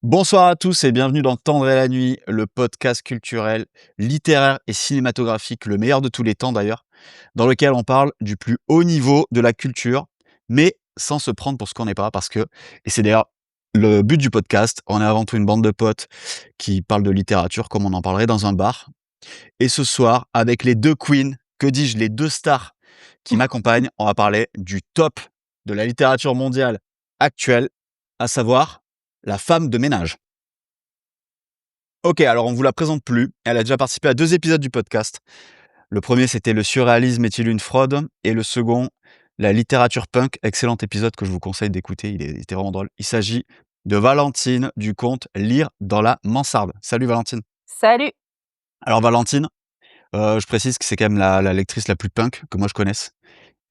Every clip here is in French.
Bonsoir à tous et bienvenue dans Tendre et la nuit, le podcast culturel, littéraire et cinématographique, le meilleur de tous les temps d'ailleurs, dans lequel on parle du plus haut niveau de la culture, mais sans se prendre pour ce qu'on n'est pas, parce que, et c'est d'ailleurs le but du podcast, on est avant tout une bande de potes qui parlent de littérature comme on en parlerait dans un bar. Et ce soir, avec les deux queens, que dis-je, les deux stars qui m'accompagnent, on va parler du top de la littérature mondiale actuelle, à savoir la femme de ménage. Ok, alors on vous la présente plus. Elle a déjà participé à 2 épisodes du podcast. Le premier, c'était le surréalisme est-il une fraude? Et le second, la littérature punk. Excellent épisode que je vous conseille d'écouter. Il était vraiment drôle. Il s'agit de Valentine du conte Lire dans la mansarde. Salut Valentine. Salut! Alors Valentine, je précise que c'est quand même la lectrice la plus punk que moi je connaisse.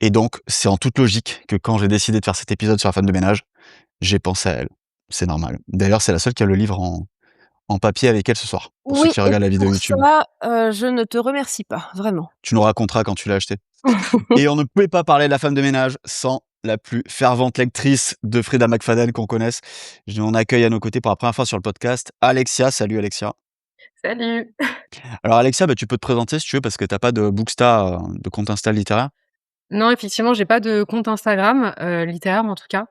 Et donc, c'est en toute logique que quand j'ai décidé de faire cet épisode sur la femme de ménage, j'ai pensé à elle. C'est normal. D'ailleurs, c'est la seule qui a le livre en papier avec elle ce soir, pour ceux Oui, qui et regardent la vidéo pour YouTube. ça, je ne te remercie pas, vraiment. Tu nous raconteras quand tu l'as acheté. Et on ne pouvait pas parler de la femme de ménage sans la plus fervente lectrice de Frida McFadden qu'on connaisse. On accueille à nos côtés pour la première fois sur le podcast Alexia. Salut Alexia. Salut! Alors Alexia, tu peux te présenter si tu veux, parce que t'as pas de Booksta, de compte Insta littéraire. Non, effectivement, j'ai pas de compte Instagram, littéraire en tout cas.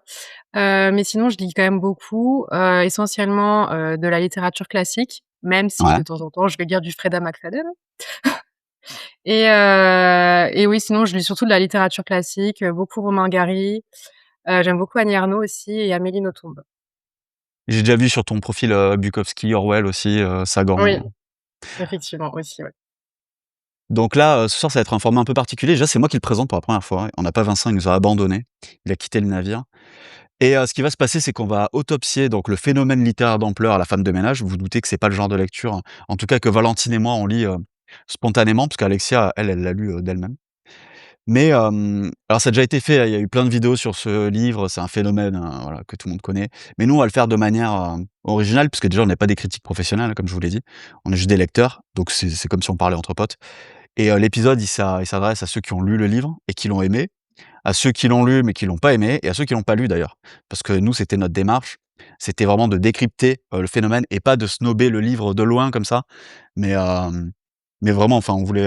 Mais sinon je lis quand même beaucoup, essentiellement, de la littérature classique, même si Ouais. de temps en temps je vais lire du Freda McFadden. Et oui, sinon je lis surtout de la littérature classique, beaucoup Romain Gary, j'aime beaucoup Annie Ernaux aussi et Amélie Nothomb. J'ai déjà vu sur ton profil Bukowski, Orwell aussi, Oui, Sagan. effectivement aussi, ouais. Donc là, ce soir, ça va être un format un peu particulier. Déjà, c'est moi qui le présente pour la première fois. On n'a pas Vincent, il nous a abandonnés. Il a quitté le navire. Et ce qui va se passer, c'est qu'on va autopsier donc le phénomène littéraire d'ampleur, La femme de ménage. Vous vous doutez que c'est pas le genre de lecture, en tout cas que Valentine et moi, on lit, spontanément, parce qu'Alexia, elle l'a lu, d'elle-même. Mais alors ça a déjà été fait, hein, il y a eu plein de vidéos sur ce livre, c'est un phénomène, voilà, que tout le monde connaît. Mais nous, on va le faire de manière, originale, puisque déjà, on n'est pas des critiques professionnels, hein, comme je vous l'ai dit. On est juste des lecteurs, donc c'est comme si on parlait entre potes. Et l'épisode, il s'adresse à ceux qui ont lu le livre et qui l'ont aimé, à ceux qui l'ont lu mais qui l'ont pas aimé et à ceux qui l'ont pas lu d'ailleurs. Parce que nous, c'était notre démarche, c'était vraiment de décrypter, le phénomène et pas de snobber le livre de loin comme ça, mais vraiment, enfin, on voulait,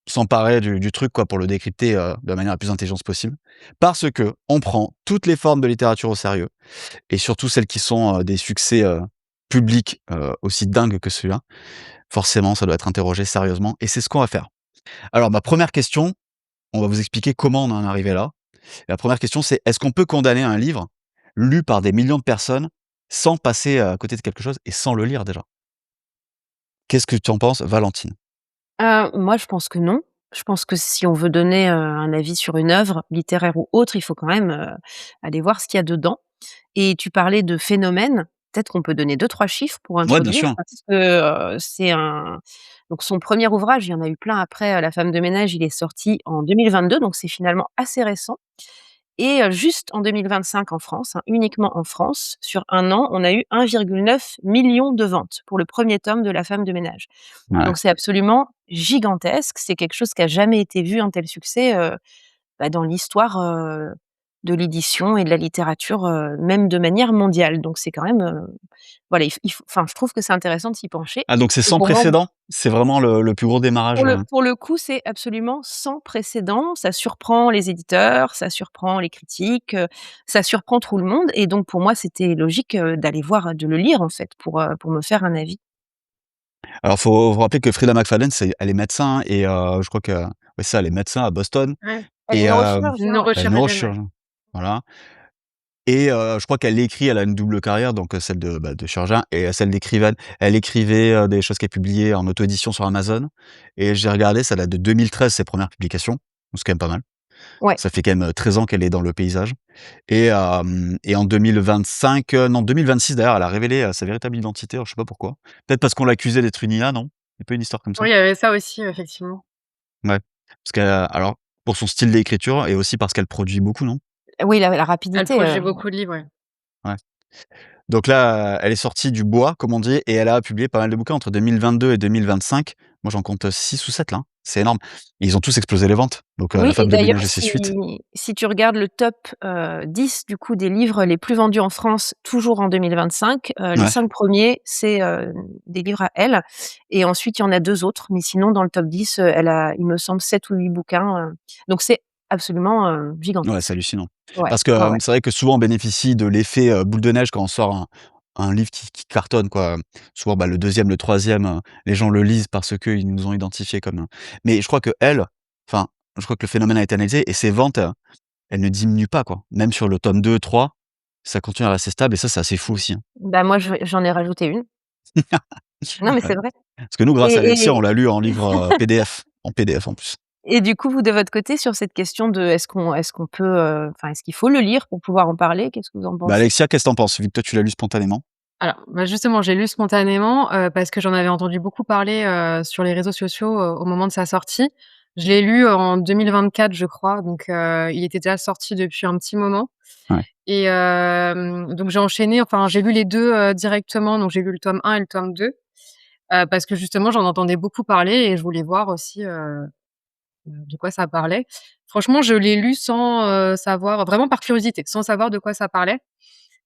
s'emparer du truc quoi pour le décrypter, de la manière la plus intelligente possible. Parce qu'on prend toutes les formes de littérature au sérieux et surtout celles qui sont, des succès, publics, aussi dingues que celui-là. Forcément, ça doit être interrogé sérieusement et c'est ce qu'on va faire. Alors ma première question, on va vous expliquer comment on en est arrivé là. La première question, c'est: est-ce qu'on peut condamner un livre lu par des millions de personnes sans passer à côté de quelque chose et sans le lire déjà? Qu'est-ce que tu en penses, Valentine? Moi, je pense que non. Je pense que si on veut donner, un avis sur une œuvre, littéraire ou autre, il faut quand même, aller voir ce qu'il y a dedans. Et tu parlais de phénomène, peut-être qu'on peut donner deux-trois chiffres pour Ouais, bien introduire sûr. parce que, c'est un donc son premier ouvrage, il y en a eu plein après, La femme de ménage, il est sorti en 2022, donc c'est finalement assez récent. Et juste en 2025 en France, hein, uniquement en France, sur un an, on a eu 1,9 million de ventes pour le premier tome de La femme de ménage. Ouais. Donc c'est absolument gigantesque, c'est quelque chose qui a jamais été vu, un tel succès, dans l'histoire, de l'édition et de la littérature, même de manière mondiale. Donc c'est quand même, voilà, il faut enfin, je trouve que c'est intéressant de s'y pencher. Ah donc c'est Et sans pour moi, précédent? C'est vraiment le plus gros démarrage, pour le coup, c'est absolument sans précédent. Ça surprend les éditeurs, ça surprend les critiques, ça surprend tout le monde et donc pour moi, c'était logique, d'aller voir, de le lire en fait pour me faire un avis. Alors faut vous rappeler que Frida McFadden, elle est médecin et je crois que ouais, c'est ça, elle est médecin à Boston Ouais, Elle est et neurochirurgien, ouais. elle est neurochirurgienne, ouais. neurochirurgien, voilà. Et je crois qu'elle écrit, elle a une double carrière, donc celle de chirurgien et celle d'écrivaine. Elle écrivait, des choses qu'elle publiait en auto-édition sur Amazon et j'ai regardé, ça date de 2013 ses premières publications, donc c'est quand même pas mal. Ouais. Ça fait quand même, 13 ans qu'elle est dans le paysage et en 2025, non 2026 d'ailleurs, elle a révélé, sa véritable identité, alors je sais pas pourquoi. Peut-être parce qu'on l'accusait d'être une IA, non? Il y a pas une histoire comme ça? Oui, il y avait ça aussi, effectivement. Ouais, parce qu'elle alors pour son style d'écriture et aussi parce qu'elle produit beaucoup, non? Oui, la Elle rapidité, produit beaucoup de livres, ouais. Ouais. Donc là, elle est sortie du bois, comme on dit, et elle a publié pas mal de bouquins entre 2022 et 2025, Moi, j'en compte 6 ou 7 là, hein. C'est énorme. Et ils ont tous explosé les ventes. Donc, La Oui et Femme de d'ailleurs ménage et ses suites. si tu regardes le top, 10 du coup des livres les plus vendus en France, toujours en 2025, les Ouais. 5 premiers c'est, des livres à elle et ensuite il y en a 2 autres, mais sinon dans le top 10, elle a, il me semble 7 ou 8 bouquins, donc c'est absolument, Ouais, gigantesque. c'est hallucinant. Ouais, Parce que, ouais, ouais. c'est vrai que souvent on bénéficie de l'effet, boule de neige quand on sort un livre qui cartonne quoi. Souvent, bah, le deuxième, le troisième, les gens le lisent parce qu'ils nous ont identifiés comme, mais je crois qu'elle, enfin, je crois que le phénomène a été analysé et ses ventes, elles ne diminuent pas quoi. Même sur le tome 2, 3, ça continue à rester stable et ça, c'est assez fou aussi, hein. Bah, moi j'en ai rajouté une. Non mais Ouais. c'est vrai Parce que nous, grâce à Alexia, on et l'a lu en livre, PDF, en PDF en plus. et du coup vous de votre côté sur cette question de est-ce qu'on peut, enfin est-ce qu'il faut le lire pour pouvoir en parler? Qu'est-ce que vous en Bah, pensez? Alexia, qu'est-ce que tu penses? Vu que toi, tu l'as lu spontanément? Alors, bah, justement, j'ai lu spontanément, parce que j'en avais entendu beaucoup parler, sur les réseaux sociaux, au moment de sa sortie. Je l'ai lu en 2024, je crois, donc il était déjà sorti depuis un petit moment Ouais. et donc j'ai enchaîné, enfin, j'ai lu les 2 directement, donc j'ai lu le tome 1 et le tome 2, parce que justement, j'en entendais beaucoup parler et je voulais voir aussi, de quoi ça parlait. Franchement, je l'ai lu sans, savoir vraiment par curiosité, sans savoir de quoi ça parlait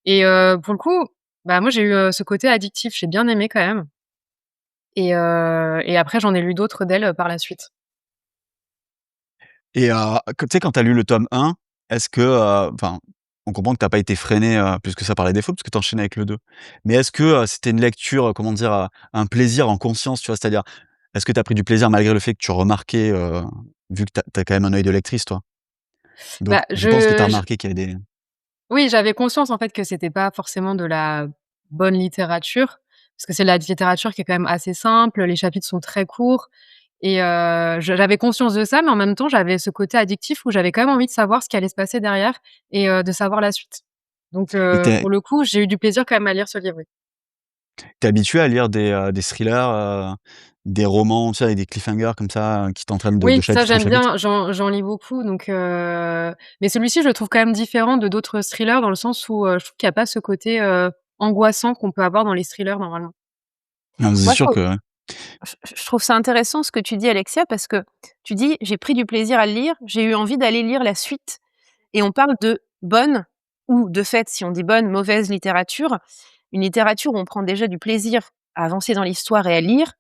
et pour le coup, bah, moi, j'ai eu, ce côté addictif, j'ai bien aimé quand même et après j'en ai lu d'autres d'elle, par la suite. Et que tu sais, quand tu as lu le tome 1, est-ce que, enfin, on comprend que tu as pas été freiné, plus ça par les défauts, parce que tu enchaînes avec le 2. Mais est-ce que, c'était une lecture, comment dire? Un plaisir en conscience, tu vois? C'est-à-dire, est-ce que tu as pris du plaisir malgré le fait que tu remarquais, vu que tu as quand même un œil de lectrice, toi? Donc Bah, je pense que tu as je remarqué qu'il y avait des oui, j'avais conscience en fait que c'était pas forcément de la bonne littérature, parce que c'est de la littérature qui est quand même assez simple, les chapitres sont très courts et j'avais conscience de ça, mais en même temps, j'avais ce côté addictif où j'avais quand même envie de savoir ce qui allait se passer derrière et de savoir la suite. Donc et tu pour le coup, j'ai eu du plaisir quand même à lire ce livre, oui. es habitué à lire des thrillers, des romans, tu sais, avec des cliffhangers comme ça, qui t'entraînent de Oui, ça chapitre en j'aime chapitre? bien, j'en lis beaucoup donc mais celui-ci je le trouve quand même différent de d'autres thrillers dans le sens où, je trouve qu'il y a pas ce côté, angoissant qu'on peut avoir dans les thrillers normalement. Non, c'est Moi je sûr trouve que je trouve ça intéressant ce que tu dis Alexia parce que tu dis: «J'ai pris du plaisir à le lire, j'ai eu envie d'aller lire la suite» et on parle de bonne ou de fait, si on dit bonne, mauvaise littérature. Une littérature où on prend déjà du plaisir à avancer dans l'histoire et à lire,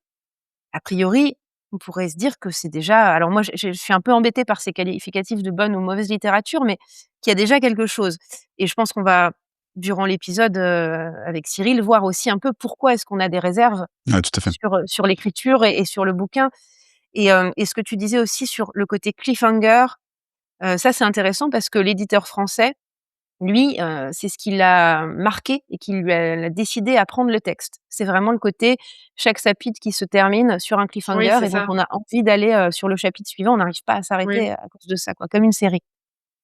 a priori, on pourrait se dire que c'est déjà alors moi je suis un peu embêtée par ces qualificatifs de bonne ou mauvaise littérature, mais qu'il y a déjà quelque chose et je pense qu'on va, durant l'épisode, avec Cyril, voir aussi un peu pourquoi est-ce qu'on a des réserves ouais, tout à fait. sur l'écriture et sur le bouquin et ce que tu disais aussi sur le côté cliffhanger, ça c'est intéressant parce que l'éditeur français, lui, c'est ce qui l'a marqué et qui lui a l'a décidé à prendre le texte. C'est vraiment le côté, chaque chapitre qui se termine sur un Oui, cliffhanger c'est et donc ça. on a envie d'aller, sur le chapitre suivant. On n'arrive pas à Oui. s'arrêter à cause de ça quoi, comme une série.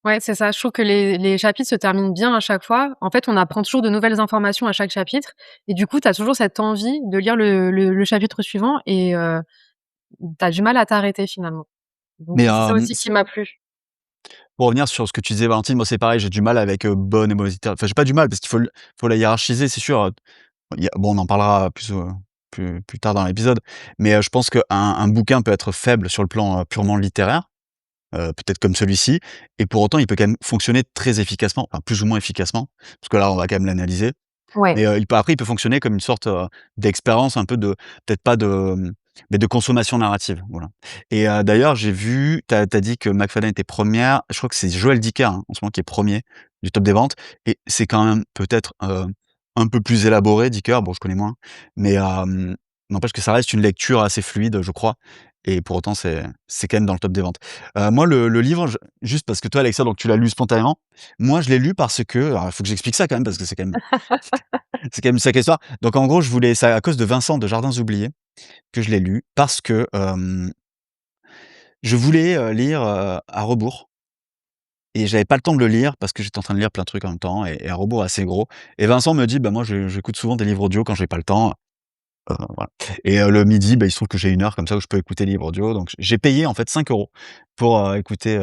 Ouais, c'est ça. Je trouve que les chapitres se terminent bien à chaque fois. En fait, on apprend toujours de nouvelles informations à chaque chapitre et du coup, tu as toujours cette envie de lire le chapitre suivant et tu as du mal à t'arrêter finalement. Donc Mais c'est ça aussi qui m'a plu. pour revenir sur ce que tu disais, Valentine, moi, c'est pareil, j'ai du mal avec, bonne et mauvaise littérature. Enfin, j'ai pas du mal parce qu'il faut la hiérarchiser, c'est sûr, il y a bon, on en parlera plus tard dans l'épisode, mais, je pense qu'un bouquin peut être faible sur le plan, purement littéraire, peut-être comme celui-ci et pour autant, il peut quand même fonctionner très efficacement, enfin, plus ou moins efficacement, parce que là, on va quand même l'analyser. Ouais. Mais, il peut fonctionner comme une sorte, d'expérience un peu de peut-être pas de, mais de consommation narrative, voilà. Et d'ailleurs, j'ai vu, tu as dit que McFadden était première. Je crois que c'est Joël Dicker, hein, en ce moment qui est premier du top des ventes et c'est quand même peut-être, un peu plus élaboré Dicker, bon je connais moins, mais n'empêche que ça reste une lecture assez fluide, je crois et pour autant c'est quand même dans le top des ventes. Moi le livre, je juste parce que toi Alexia, donc tu l'as lu spontanément. Moi je l'ai lu parce que alors il faut que j'explique ça quand même parce que c'est quand même une sacrée histoire. Donc en gros, je voulais c'est à cause de Vincent de Jardins oubliés que je l'ai lu parce que, je voulais, lire, à rebours et j'avais pas le temps de le lire parce que j'étais en train de lire plein de trucs en même temps et à rebours assez gros et Vincent me dit: «Bah, moi, j'écoute souvent des livres audio quand j'ai pas le temps», voilà et le midi, bah, il se trouve que j'ai 1 heure comme ça où je peux écouter des livres audio donc j'ai payé en fait 5 € pour, écouter,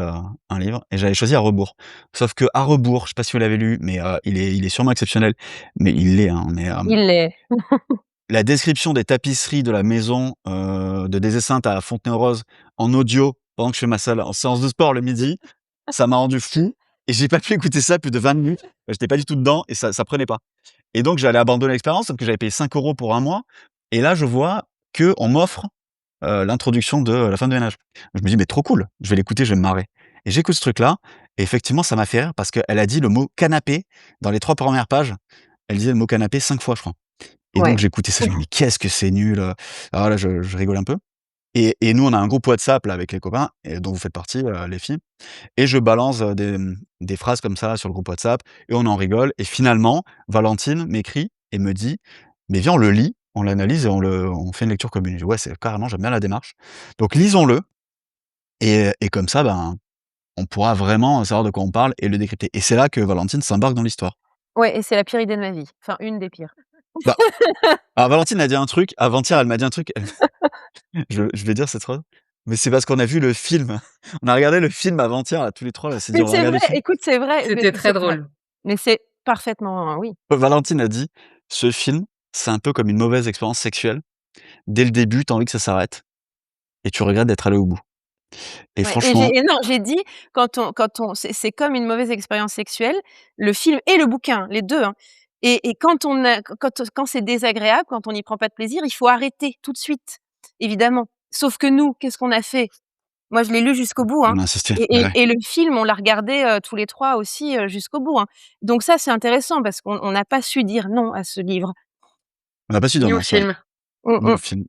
un livre et j'avais choisi à rebours. Sauf que à rebours, je sais pas si vous l'avez lu, mais il est sûrement exceptionnel, mais il l'est, hein, mais Il l'est. la description des tapisseries de la maison, de Des Esseintes à Fontenay-aux-Roses en audio pendant que je fais ma salle en séance de sport le midi, ça m'a rendu fou et j'ai pas pu écouter ça plus de 20 minutes. J'étais pas du tout dedans et ça prenait pas. Et donc j'allais abandonner l'expérience parce que j'avais payé 5 € pour un mois et là je vois qu'on m'offre, l'introduction de La femme de ménage. Je me dis: «Mais trop cool, je vais l'écouter, je vais me marrer» et j'écoute ce truc-là et effectivement ça m'a fait rire parce qu'elle a dit le mot canapé dans les 3 premières pages. Elle disait le mot canapé 5 fois, je crois. Et donc Ouais. j'écoutais ça, je me dis: «Mais qu'est-ce que c'est nul!» Alors là, je rigole un peu et nous, on a un groupe WhatsApp là avec les copains et dont vous faites partie, les filles et je balance, des phrases comme ça sur le groupe WhatsApp et on en rigole et finalement, Valentine m'écrit et me dit: «Mais viens, on le lit, on l'analyse et on fait une lecture commune». Je dis: «Ouais, c'est carrément, j'aime bien la démarche». Donc lisons-le et comme ça, ben, on pourra vraiment savoir de quoi on parle et le décrypter et c'est là que Valentine s'embarque dans l'histoire. Ouais et c'est la pire idée de ma vie. Enfin, une des pires. Bah, alors Valentine a dit un truc, avant-hier, elle m'a dit un truc. Je vais dire cette phrase, mais c'est parce qu'on a vu le film. On a regardé le film avant-hier là, tous les 3 là, on s'est dit: Mais «On va c'est regarder vrai, le film». écoute, c'est vrai, mais C'était très c'est vrai. drôle. Mais c'est parfaitement oui. Valentine a dit: «Ce film, c'est un peu comme une mauvaise expérience sexuelle. Dès le début, tu as envie que ça s'arrête et tu regrettes d'être allé au bout» et Ouais franchement, et non, j'ai dit quand on c'est comme une mauvaise expérience sexuelle, le film et le bouquin, les 2 hein et quand on a quand c'est désagréable, quand on n'y prend pas de plaisir, il faut arrêter tout de suite, évidemment. Sauf que nous, qu'est-ce qu'on a fait? Moi, je l'ai lu jusqu'au bout, hein on a insisté. et Bah et ouais. et le film, on l'a regardé, tous les 3 aussi, jusqu'au bout, hein. Donc ça, c'est intéressant parce qu'on n'a pas su dire non à ce livre. On n'a pas su dire Ni au non, c'est vrai, film. Mmh ni au mh. film.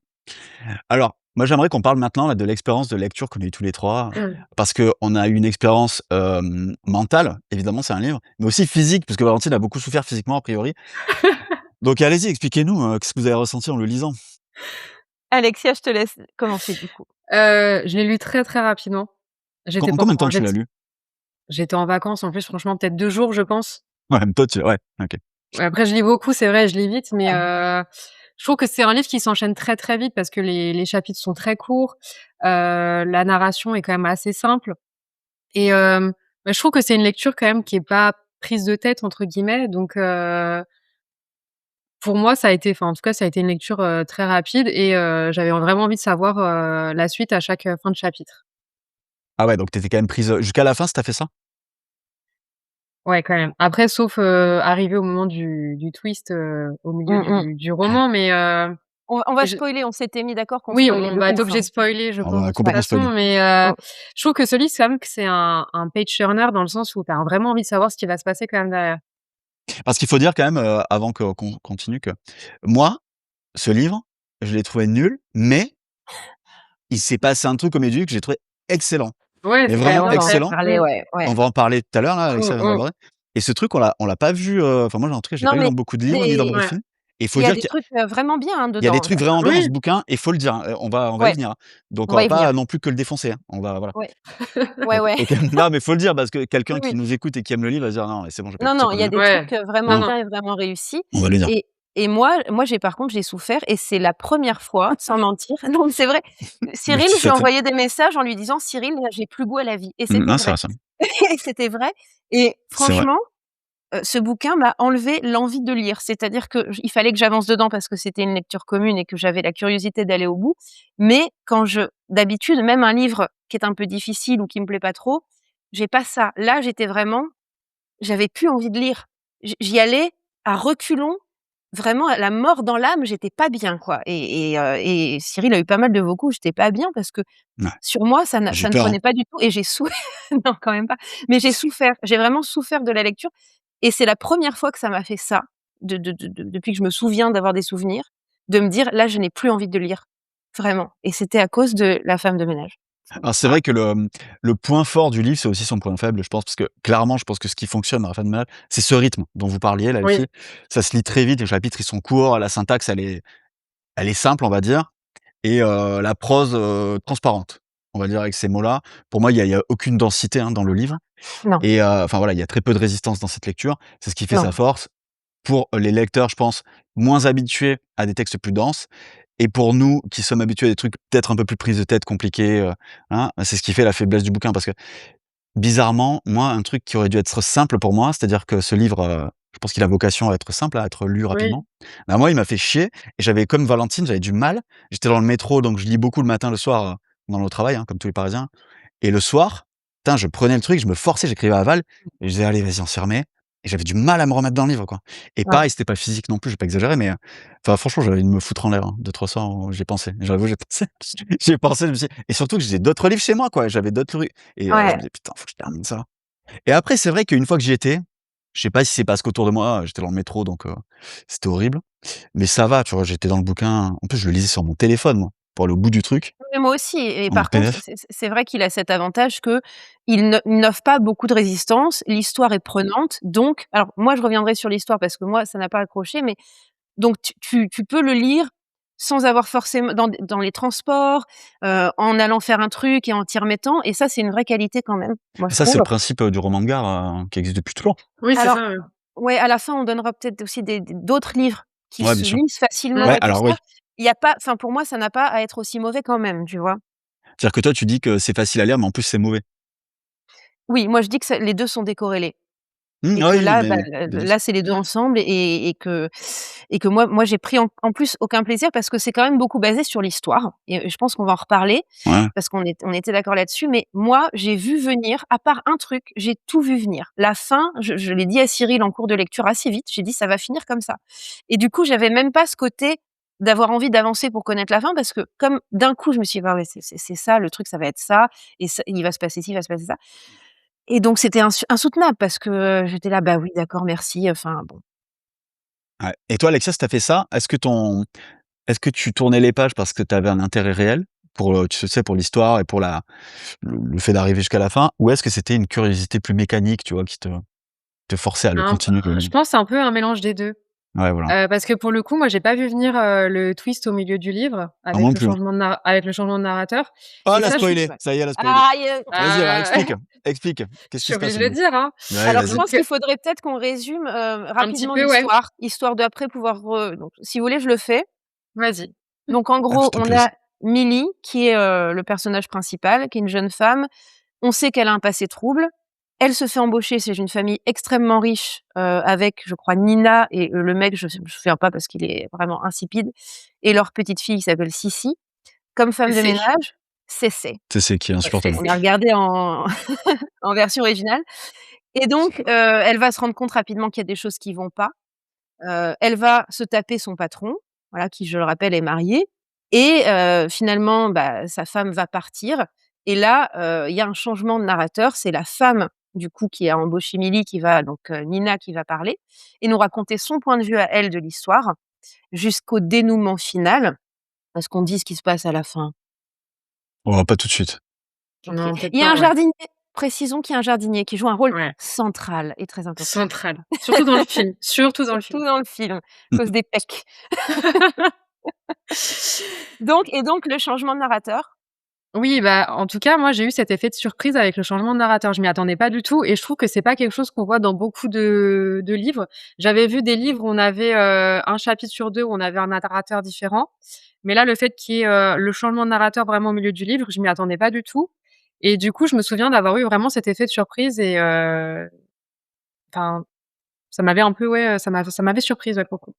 Alors, moi j'aimerais qu'on parle maintenant là de l'expérience de lecture qu'on a eue tous les 3, parce qu'on a eu une expérience, mentale, évidemment c'est un livre, mais aussi physique, parce que Valentine a beaucoup souffert physiquement a priori. Donc allez-y, expliquez-nous, qu'est-ce que vous avez ressenti en le lisant? Alexia, je te laisse commencer du coup. Je l'ai lu très, très rapidement. Com J'étais en pen combien de temps en tu fait, l'as lu? j'étais en vacances en plus, franchement, peut-être 2 jours, je pense. Ouais, même toi tu ouais, OK. Ouais, après je lis beaucoup, c'est vrai, je lis vite, mais je trouve que c'est un livre qui s'enchaîne très, très vite parce que les chapitres sont très courts. La narration est quand même assez simple et bah, je trouve que c'est une lecture quand même qui est pas «prise de tête» entre guillemets donc pour moi ça a été enfin en tout cas ça a été une lecture, très rapide et j'avais vraiment envie de savoir, la suite à chaque, fin de chapitre. Ah ouais, donc tu étais quand même prise, jusqu'à la fin, ça t'a fait ça? Ouais, quand même. Après sauf, arrivé au moment du twist, au milieu Mmh mh. du roman mais On va je spoiler, on s'était mis d'accord qu'on oui, spoilait on de va être ouf, obligé hein. de spoiler, je On pense, va de toute Ouais. complètement façon, spoiler. mais Mmh. je trouve que ce livre, quand même, que c'est un page turner dans le sens où tu as vraiment envie de savoir ce qui va se passer quand même derrière. Parce qu'il faut dire quand même, avant qu'on continue que moi, ce livre, je l'ai trouvé nul, mais il s'est passé un truc au milieu que j'ai trouvé excellent. Ouais, Mais c'est Ouais, vraiment on va en super. excellent. reparler, Mmh. ouais, On ouais. va en parler tout à l'heure là, Mmh Alexia vient mh. d'aborder et ce truc on l'a pas vu, enfin moi en tout cas je l'ai Non, pas vu mais dans beaucoup de il y livres, a ni dans des beaucoup de Ouais. films et il faut il y a dire des qu'il trucs, vraiment bien, hein, y a des dedans, trucs vraiment bien dans ce Oui. bouquin et il faut le dire, hein, on va y Ouais, venir, hein. Donc on on va va y venir. pas non plus que le défoncer, hein. On va voilà. Ouais, ouais, Donc ouais. OK, non mais faut le dire parce que Oui, quelqu'un qui oui. nous écoute et qui aime le livre va se dire: «Non, mais c'est bon, je vais pas Non, écouter non, il pour y a rien». des Ouais. trucs, vraiment Non, Hein? non. bien et vraiment réussis On va le dire. et moi, j'ai par contre, j'ai souffert et c'est la première fois, sans mentir non, mais c'est vrai, Mais Cyril, tu je lui fais ai très envoyé des messages en lui disant: «Cyril, j'ai plus goût à la vie» et c'était non, c'est vrai vrai ça. et c'était vrai et C'est vrai. franchement, ce bouquin m'a enlevé l'envie de lire. C'est-à-dire que il fallait que j'avance dedans parce que c'était une lecture commune et que j'avais la curiosité d'aller au bout. Mais quand d'habitude, même un livre qui est un peu difficile ou qui me plaît pas trop, j'ai pas ça. Là, j'avais plus envie de lire. J'y allais à reculons, vraiment à la mort dans l'âme, j'étais pas bien, quoi et Cyril a eu pas mal de vocaux, j'étais pas bien parce que Ouais, sur moi, j'ai eu ça ne peur, hein. prenait pas du tout et j'ai sou non, quand même pas, mais j'ai souffert. J'ai vraiment souffert de la lecture et c'est la première fois que ça m'a fait ça, depuis que je me souviens d'avoir des souvenirs, de me dire: «Là, je n'ai plus envie de lire», vraiment et c'était à cause de La femme de ménage. Alors c'est vrai que le point fort du livre, c'est aussi son point faible, je pense, parce que clairement, je pense que ce qui fonctionne dans La femme de ménage, c'est ce rythme dont vous parliez là, les Oui. filles. Ça se lit très vite, les chapitres, ils sont courts, la syntaxe, elle est simple, on va dire et la prose, transparente, on va dire avec ces mots-là. Pour moi, il y a aucune densité, hein, dans le livre Non, et enfin voilà, il y a très peu de résistance dans cette lecture. C'est ce qui fait sa non, force. Pour les lecteurs, je pense, moins habitués à des textes plus denses et pour nous qui sommes habitués à des trucs peut-être un peu plus prise de tête, compliqués, hein, c'est ce qui fait la faiblesse du bouquin parce que bizarrement, moi, un truc qui aurait dû être simple pour moi, c'est-à-dire que ce livre, Je pense qu'il a vocation à être simple, à être lu Oui. rapidement. Bah, moi, il m'a fait chier et j'avais comme Valentine, j'avais du mal. J'étais dans le métro, donc je lis beaucoup le matin, le soir, dans le travail, hein, comme tous les Parisiens et le soir, putain, je prenais le truc, je me forçais, j'écrivais à Val et je disais: «Allez, vas-y, on s'y remet» et j'avais du mal à me remettre dans le livre, quoi et Ouais. pareil, c'était pas physique non plus, je vais pas exagérer, mais enfin, franchement, j'avais envie de me foutre en l'air, hein, 2-3 soirs où j'y ai pensé. J'avoue, j'ai pensé j'y ai pensé, je me suis et surtout que j'ai d'autres livres chez moi, quoi. J'avais d'autres trucs et je me Ouais. disais: «Putain, faut que je termine ça» et après, c'est vrai qu'une fois que j'y étais, je sais pas si c'est parce qu'autour de moi, j'étais dans le métro, donc c'était horrible, mais ça va, tu vois? J'étais dans le bouquin. En plus, je le lisais sur mon téléphone, moi, pour aller au bout du truc, Mais moi aussi et en mode par contre, PDF. c'est vrai qu'il a cet avantage qu'il n'offre pas beaucoup de résistance. L'histoire est prenante, donc alors moi, je reviendrai sur l'histoire parce que moi, ça n'a pas accroché, mais donc tu peux le lire sans avoir forcément dans les transports, en allant faire un truc et en t'y remettant et ça, c'est une vraie qualité quand même, moi je Ça, c'est trouve. le principe, du roman de gare, qui existe depuis toujours. Oui, c'est Alors ça, ouais, à la fin, on donnera peut-être aussi d'autres livres qui Ouais, bien se sûr. lisent facilement Ouais, et tout alors ça. oui. Il y a pas enfin pour moi, ça n'a pas à être aussi mauvais quand même, tu vois? C'est-à-dire que toi, tu dis que c'est facile à lire, mais en plus, c'est mauvais. Oui, moi je dis que ça les 2 sont décorrélés. Mmh, Et ah que oui, là, bah, mais les 2 là, c'est les 2 ensemble et que moi j'ai pris en plus aucun plaisir parce que c'est quand même beaucoup basé sur l'histoire et je pense qu'on va en reparler ouais. parce on était d'accord là-dessus, mais moi, j'ai vu venir, à part un truc, j'ai tout vu venir. La fin, je l'ai dit à Cyril en cours de lecture assez vite, j'ai dit: «Ça va finir comme ça» et du coup, j'avais même pas ce côté d'avoir envie d'avancer pour connaître la fin parce que comme d'un coup, je me suis dit: «Ah ouais, c'est ça, le truc, ça va être ça et ça il va se passer ci, il va se passer ça». Et donc c'était insoutenable parce que, j'étais là: «Bah oui, d'accord, merci», enfin bon. Ouais et toi, Alexia, si tu fait ça, est-ce que tu tournais les pages parce que tu avais un intérêt réel pour, tu sais, pour l'histoire et pour le fait d'arriver jusqu'à la fin? Ou est-ce que c'était une curiosité plus mécanique, tu vois, qui te forçait à le Un continuer, le je livre? pense c'est un peu un mélange des 2. Ouais, voilà. Parce que pour le coup, moi, j'ai pas vu venir, le twist au milieu du livre Ah, moi avec non le plus, hein. changement de narrateur Oh, et elle a ça, je spoilé, Ouais. ça y est, elle a spoilé. Aïe! Vas-y, alors heu, explique. je Qu'est-ce qui suis se obligée passe de au le milieu? dire, hein. Ouais, Alors je vas-y. pense Donc qu'il faudrait peut-être qu'on résume, un petit rapidement peu, ouais. l'histoire, histoire d'après pouvoir donc si vous voulez, je le fais. Vas-y. Donc en Ah, gros, s'il te on plaît. a Milly qui est, le personnage principal, qui est une jeune femme. On sait qu'elle a un passé trouble. Elle se fait embaucher chez une famille extrêmement riche, avec, je crois, Nina et le mec, je me souviens pas parce qu'il est vraiment insipide et leur petite fille qui s'appelle Sissi. Comme femme de C'est ménage, Cécé. C'est qui est insupportable. On a regardé en en version originale et donc elle va se rendre compte rapidement qu'il y a des choses qui vont pas. Elle va se taper son patron, voilà, qui, je le rappelle, est marié et finalement, bah, sa femme va partir et là, il y a un changement de narrateur. C'est la femme, du coup, qui a embauché Milly qui va donc Nina qui va parler et nous raconter son point de vue à elle de l'histoire jusqu'au dénouement final. Est-ce qu'on dit ce qui se passe à la fin? Oh, pas tout de suite. OK. Non, peut-être Il y a un pas, ouais. jardinier, précisons qu'il y a un jardinier qui joue un rôle Ouais, central et très important. central. Surtout dans le film, surtout dans le film. Surtout dans le film, à cause des pecs. Donc le changement de narrateur. Oui, bah, en tout cas, moi, j'ai eu cet effet de surprise avec le changement de narrateur. Je m'y attendais pas du tout et je trouve que c'est pas quelque chose qu'on voit dans beaucoup de livres. J'avais vu des livres où on avait, 1 chapitre sur 2 où on avait un narrateur différent, mais là, le fait qu'il y ait, le changement de narrateur vraiment au milieu du livre, je m'y attendais pas du tout et du coup, je me souviens d'avoir eu vraiment cet effet de surprise et enfin, ça m'avait un peu, ouais, ça m'avait surprise, ouais, pour le coup.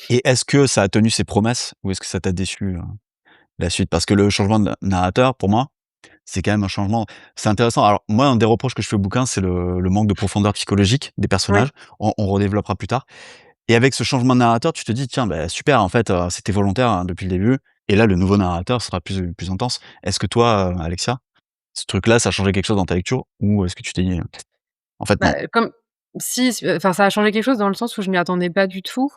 Et est-ce que ça a tenu ses promesses ou est-ce que ça t'a déçu, la suite? Parce que le changement de narrateur, pour moi, c'est quand même un changement c'est intéressant. Alors moi, un des reproches que je fais au bouquin, c'est le manque de profondeur psychologique des Oui. personnages. On redéveloppera plus tard et avec ce changement de narrateur, tu te dis: «Tiens, bah, super, en fait, c'était volontaire, hein, depuis le début et là, le nouveau narrateur sera plus intense». Est-ce que toi, Alexia, ce truc-là, ça a changé quelque chose dans ta lecture ou est-ce que tu t'es dit: «En fait, non»? Bah, comme si, enfin, ça a changé quelque chose dans le sens où je m'y attendais pas du tout.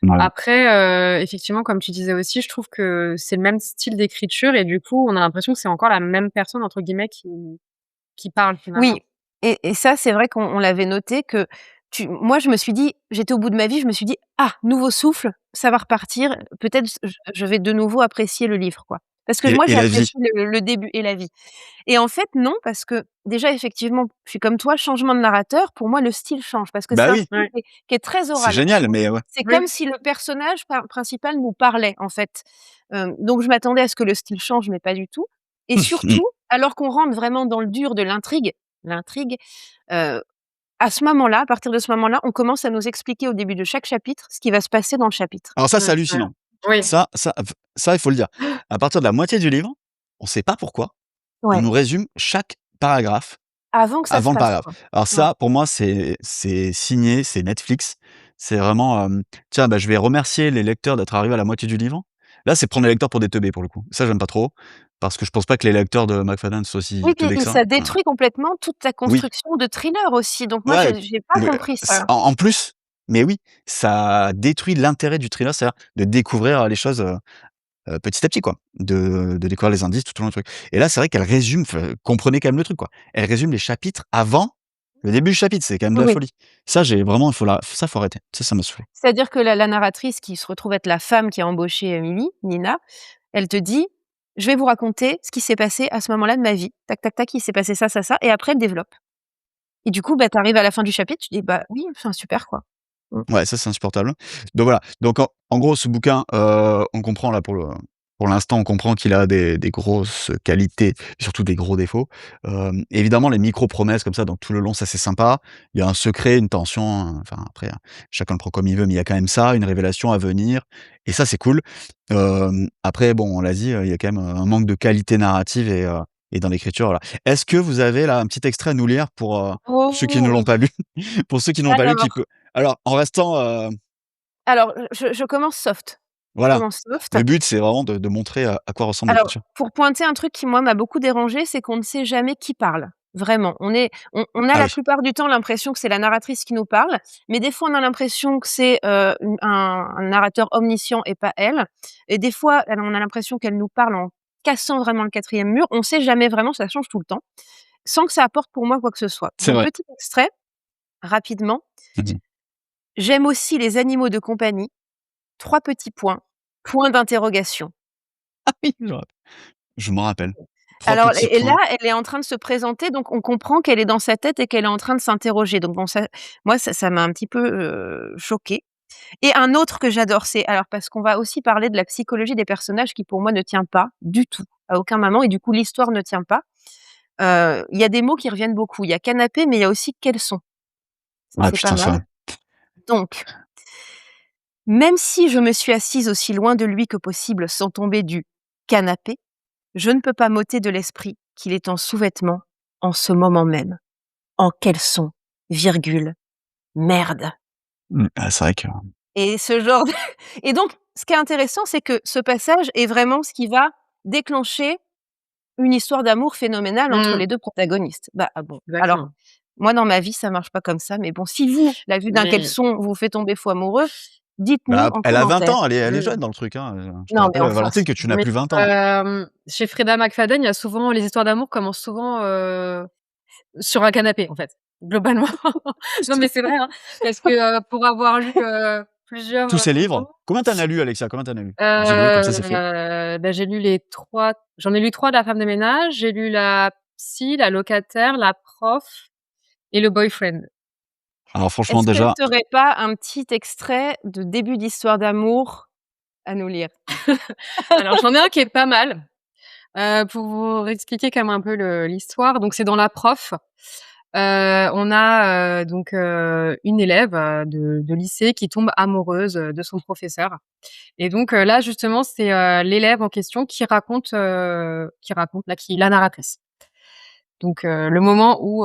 Ouais. Après, effectivement, comme tu disais aussi, je trouve que c'est le même style d'écriture et du coup, on a l'impression que c'est encore la même personne entre guillemets qui parle Oui finalement. et ça, c'est vrai qu'on l'avait noté que moi, je me suis dit j'étais au bout de ma vie, je me suis dit: «Ah, nouveau souffle, ça va repartir, peut-être je vais de nouveau apprécier le livre, quoi». Parce que moi, Et j'ai la vie? apprécié le début et la vie et en fait, non, parce que déjà, effectivement, je suis comme toi, changement de narrateur, pour moi, le style change parce que c'est Bah un oui, style Ouais. qui est très c'est oral. génial, mais ouais. C'est comme Oui. si le personnage principal nous parlait, en fait. Donc je m'attendais à ce que le style change, mais pas du tout et Mmh. surtout, alors qu'on rentre vraiment dans le dur de l'intrigue, heu, à ce moment-là, à partir de ce moment-là, on commence à nous expliquer au début de chaque chapitre ce qui va se passer dans le chapitre. Alors ça, c'est Ouais. hallucinant. Oui. Ça, il faut le dire. À partir de la moitié du livre, on sait pas pourquoi, on Ouais, nous résume chaque paragraphe avant que ça se avant le passe, paragraphe. quoi. Alors Ouais. ça, pour moi, c'est signé, c'est Netflix. C'est vraiment, tiens, bah, je vais remercier les lecteurs d'être arrivés à la moitié du livre. Là, c'est prendre les lecteurs pour des teubés, pour le coup. Ça, j'aime pas trop, parce que je pense pas que les lecteurs de McFadden soient Oui, aussi puis teubés que et ça. ça Enfin, détruit complètement toute ta oui, construction de thriller aussi, donc moi ouais, j'ai pas mais, compris c ça. en plus, mais oui, ça détruit l'intérêt du thriller, c'est-à-dire de découvrir les choses, petit à petit, quoi, de découvrir les indices tout au long du truc. Et là, c'est vrai qu'elle résume, comprenez quand même le truc, quoi. Elle résume les chapitres avant le début du chapitre, c'est quand même de Oui, la oui. folie. Ça, j'ai vraiment il faut arrêter. Ça m'a saoulé. C'est-à-dire que la narratrice qui se retrouve être la femme qui a embauché, Mimi, Nina, elle te dit: «Je vais vous raconter ce qui s'est passé à ce moment-là de ma vie. Tac, tac, tac, il s'est passé ça, ça, ça» et après elle développe. Et du coup, bah, tu arrives à la fin du chapitre, tu dis: «Bah, oui, enfin super quoi». Mmh. Ouais, ça, c'est insupportable. Donc voilà, donc en gros, ce bouquin, on comprend là pour l'instant, on comprend qu'il a des grosses qualités, et surtout des gros défauts. Évidemment, les micro-promesses comme ça, donc tout le long, ça, c'est sympa. Il y a un secret, une tension, enfin après, chacun le prend comme il veut, mais il y a quand même ça, une révélation à venir et ça, c'est cool. Après bon, on l'a dit, il y a quand même, un manque de qualité narrative et dans l'écriture, voilà. Est-ce que vous avez là un petit extrait à nous lire pour ceux qui ne Oh l'ont oui! pas lu? Pour ceux qui ne l'ont pas lu, qui Alors peut alors, en restant, alors je commence soft. Je voilà, commence soft. le but, c'est vraiment de montrer à quoi ressemble Alors, l'écriture. pour pointer un truc qui moi m'a beaucoup dérangé, c'est qu'on ne sait jamais qui parle. Vraiment, on a Ah la oui, plupart du temps l'impression que c'est la narratrice qui nous parle, mais des fois on a l'impression que c'est, une un narrateur omniscient et pas elle et des fois, on a l'impression qu'elle nous parle en cassant vraiment le quatrième mur. On sait jamais vraiment, ça change tout le temps, sans que ça apporte pour moi quoi que ce soit. c'est Donc vrai. petit extrait, rapidement: Mmh. «J'aime aussi les animaux de compagnie, 3 petits points, point d'interrogation». Ah oui, je m'en rappelle. 3 Alors petits et là, points. elle est en train de se présenter, donc on comprend qu'elle est dans sa tête et qu'elle est en train de s'interroger. Donc bon, ça moi, ça m'a un petit peu, choquée et un autre que j'adore, c'est alors parce qu'on va aussi parler de la psychologie des personnages qui, pour moi, ne tient pas du tout, à aucun moment et du coup, l'histoire ne tient pas. Il y a des mots qui reviennent beaucoup. Il y a canapé, mais il y a aussi caleçon. Ça, Ah c'est pas putain, ça mal. Donc: «Même si je me suis assise aussi loin de lui que possible sans tomber du canapé, je ne peux pas m'ôter de l'esprit qu'il est en sous-vêtements en ce moment même. En caleçon, virgule, merde» ah, c'est vrai que et ce genre de et donc ce qui est intéressant, c'est que ce passage est vraiment ce qui va déclencher une histoire d'amour phénoménale entre Mmh. les 2 protagonistes. Bah, ah bon, alors, Exactement. moi dans ma vie, ça marche pas comme ça, mais bon, si vous, la vue d'un Mais caleçon vous fait tomber fou amoureux, dites-nous bah, en elle a 20 commentaire. ans, elle est mmh, jeune dans le truc, hein, je te Non mais rappelle, enfin, Valentine, que tu n'as mais plus 20 ans, hein. chez Frida McFadden, il y a souvent les histoires d'amour commencent souvent, sur un canapé, en fait, globalement. Non, mais c'est vrai, hein, parce que, pour avoir lu, plusieurs, Tous ces livres. romans, Combien tu en as lu, Alexia? Combien tu en as lu? Dis-le, comme ça, c'est fait. bah, j'ai lu les 3. J'en ai lu 3 de La femme de ménage, j'ai lu La psy, La locataire, La prof et Le boyfriend. Alors franchement, est-ce que déjà, tu aurais pas un petit extrait de début d'histoire d'amour à nous lire? Alors j'en ai un qui est pas mal, pour vous expliquer quand même un peu l'histoire. Donc c'est dans La prof. On a, donc, une élève, de lycée qui tombe amoureuse, de son professeur et donc, là justement c'est, l'élève en question qui raconte là, qui la narratrice. Donc, le moment où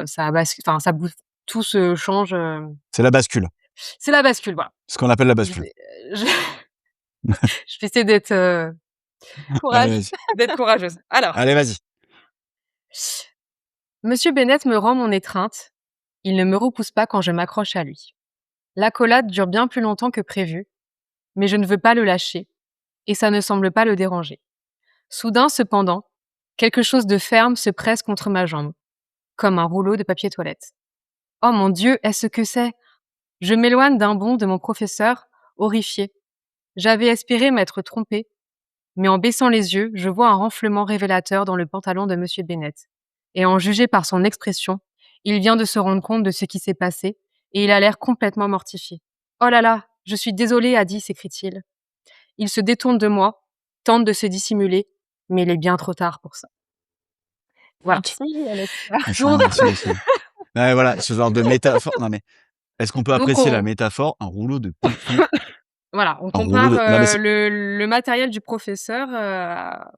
ça bascule, enfin ça bouge, tout se change, c'est la bascule. c'est la bascule, voilà. Ce qu'on appelle la Je bascule. vais je je vais essayer d'être, Allez, courage vas-y. d'être courageuse. Alors: Allez, vas-y. «Monsieur Bennett me rend mon étreinte. Il ne me repousse pas quand je m'accroche à lui. L'accolade dure bien plus longtemps que prévu, mais je ne veux pas le lâcher, et ça ne semble pas le déranger. Soudain, cependant, quelque chose de ferme se presse contre ma jambe, comme un rouleau de papier toilette. Oh mon Dieu, est-ce que c'est? Je m'éloigne d'un bond de mon professeur, horrifié. J'avais espéré m'être trompée, mais en baissant les yeux, je vois un renflement révélateur dans le pantalon de Monsieur Bennett. Et en juger par son expression, il vient de se rendre compte de ce qui s'est passé, et il a l'air complètement mortifié. Oh là là, je suis désolé, Adi, s'écrie-t-il. Il se détourne de moi, tente de se dissimuler, mais il est bien trop tard pour ça. Voilà. Merci Alexia. Franchement, Donc, merci aussi. Ouais, voilà, ce genre de métaphore non mais est-ce qu'on peut Donc apprécier la on métaphore? Un rouleau de PQ, voilà, on un rouleau compare, de non mais c'est le matériel du professeur, à